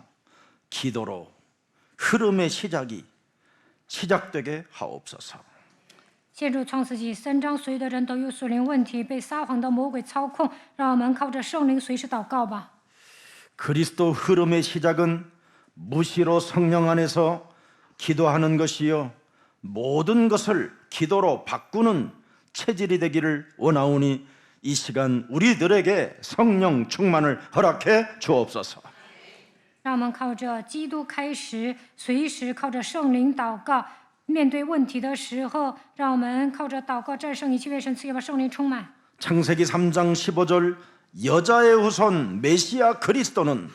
Speaker 1: 기도로 흐름의 시작되게 하옵소서.
Speaker 2: 陷入创世纪3章，所有的人都有属灵问题，被撒谎的魔鬼操控，让我们靠着圣灵随时祷告吧。
Speaker 1: 그리스도 흐름의 시작은 무시로 성령 안에서 기도하는 것이요 모든 것을 기도로 바꾸는 체질이 되기를 원하오니 이 시간 우리들에게 성령 충만을 허락해 주옵소서.
Speaker 2: 让我们靠着基督开始，随时靠着圣灵祷告。面对问题的时候，让我们靠着祷告战胜一切，愿神赐给我们圣灵充满。
Speaker 1: 창세기 3장 15절 여자의 후손 메시아 그리스도는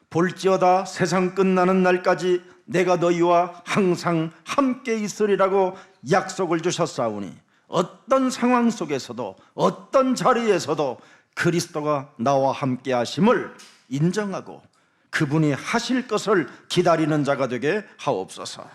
Speaker 1: 볼지어다 세상 끝나는 날까지 내가 너희와 항상 함께 있으리라고 약속을 주셨사오니 어떤 상황 속에서도 어떤 자리에서도 그리스도가 나와 함께 하심을 인정하고 그분이 하실 것을 기다리는 자가 되게 하옵소서.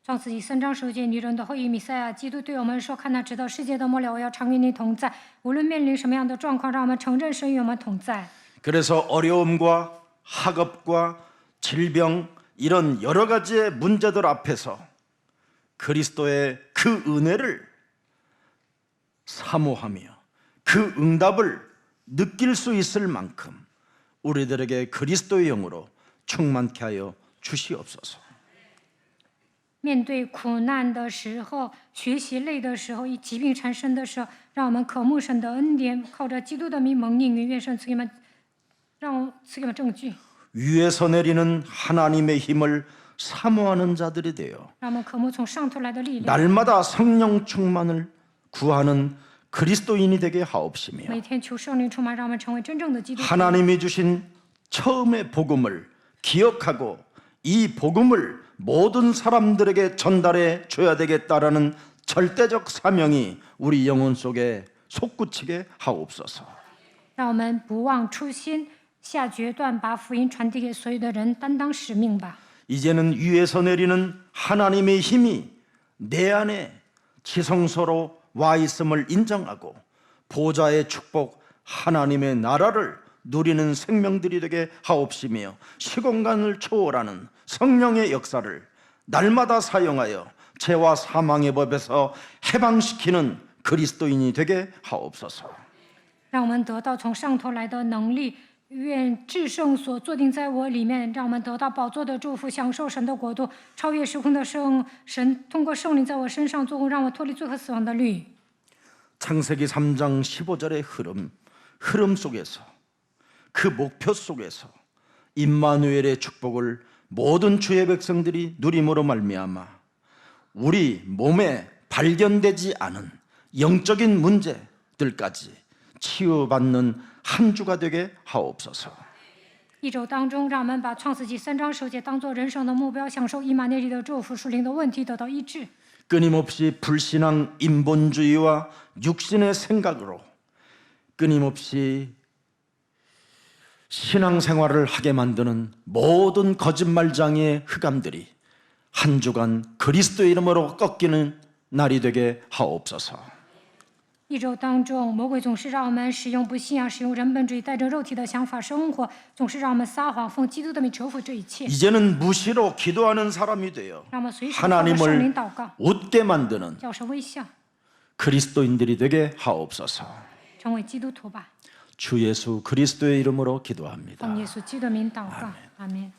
Speaker 2: 创世纪3章10节，女人的后裔弥赛亚基督对我们说：“看哪，直到世界的末了，我要常与你同在。无论面临什么样的状况，让我们承认神与我们同在。”
Speaker 1: 그래서 어려움과 학업과 질병 이런 여러 가지의 문제들 앞에서 그리스도의 그 은혜를 사모하며 그 응답을 느낄 수 있을 만큼 우리들에게 그리스도의 영으로 충만케 하여 주시옵소서.
Speaker 2: 面对苦难的时候，学习累的时候，疾病缠身的时候，让我们渴慕神的恩典，靠着基督的名蒙应允，愿神赐给我们，赐给我们证据，
Speaker 1: 위에서 내리는 하나님의 힘을 사모하는 자들이 되어
Speaker 2: 让我们渴慕从上头来的力量，
Speaker 1: 날마다 성령 충만을 구하는 그리스도인이 되게 하옵시며
Speaker 2: 每天求圣灵充满，让我们成为真正的基督徒。
Speaker 1: 하나님이 주신 처음의 복음을 기억하고 이 복음을 모든 사람들에게 전달해 줘야 되겠다라는 절대적 사명이 우리 영혼 속에 솟구치게 하옵소서.
Speaker 2: 让我们不忘初心，下决断，把福音传递给所有的人，担当使命吧。
Speaker 1: 이제는 위에서 내리는 하나님의 힘이 내 안에 지성소로 와 있음을 인정하고 보좌의 축복 하나님의 나라를 누리는 생명들이 되게 하옵시며 시공간을 초월하는 성령의 역사를 날마다 사용하여 죄와 사망의 법에서 해방시키는 그리스도인이 되게 하옵소서.
Speaker 2: 让我们得到从上头来的能力，愿至圣所坐定在我里面，让我们得到宝座的祝福，享受神的国度，超越时空的神通过圣灵在我身上做工，让我脱离罪和死亡的律。
Speaker 1: 창세기 3장 15절의 흐름 속에서 그 목표 속에서 임마누엘의 축복을 모든 주의 백성들이 누림으로 말미암아 우리 몸에 발견되지 않은 영적인 문제들까지 치유받는 한 주가 되게 하옵소서.
Speaker 2: 一周当中，让我们把创世纪3章10节当作人生的目标，享受以马内利的祝福，属灵的问题得到医治。
Speaker 1: 끊임없이 불신앙 인본주의와 육신의 생각으로 끊임없이 신앙생활을 하게 만드는 모든 거짓말장애의 흑암들이 한 주간 그리스도의 이름으로 꺾이는 날이 되게 하옵소서.
Speaker 2: 一周当中，魔鬼总是让我们使用不信仰、使用人本主义、带着肉体的想法生活，总是让我们撒谎，奉基督的名仇服这一切。
Speaker 1: 이제는 무시로 기도하는 사람이 되어
Speaker 2: 让我们随时靠着圣灵
Speaker 1: 하나님을
Speaker 2: 祷告，
Speaker 1: 웃게 만드는
Speaker 2: 叫神微笑，
Speaker 1: 그리스도인들이 되게 하옵소서.
Speaker 2: 成为基督徒吧。
Speaker 1: 주 예수 그리스도의 이름으로 기도합니다.
Speaker 2: 奉耶稣基督的名祷告，阿门。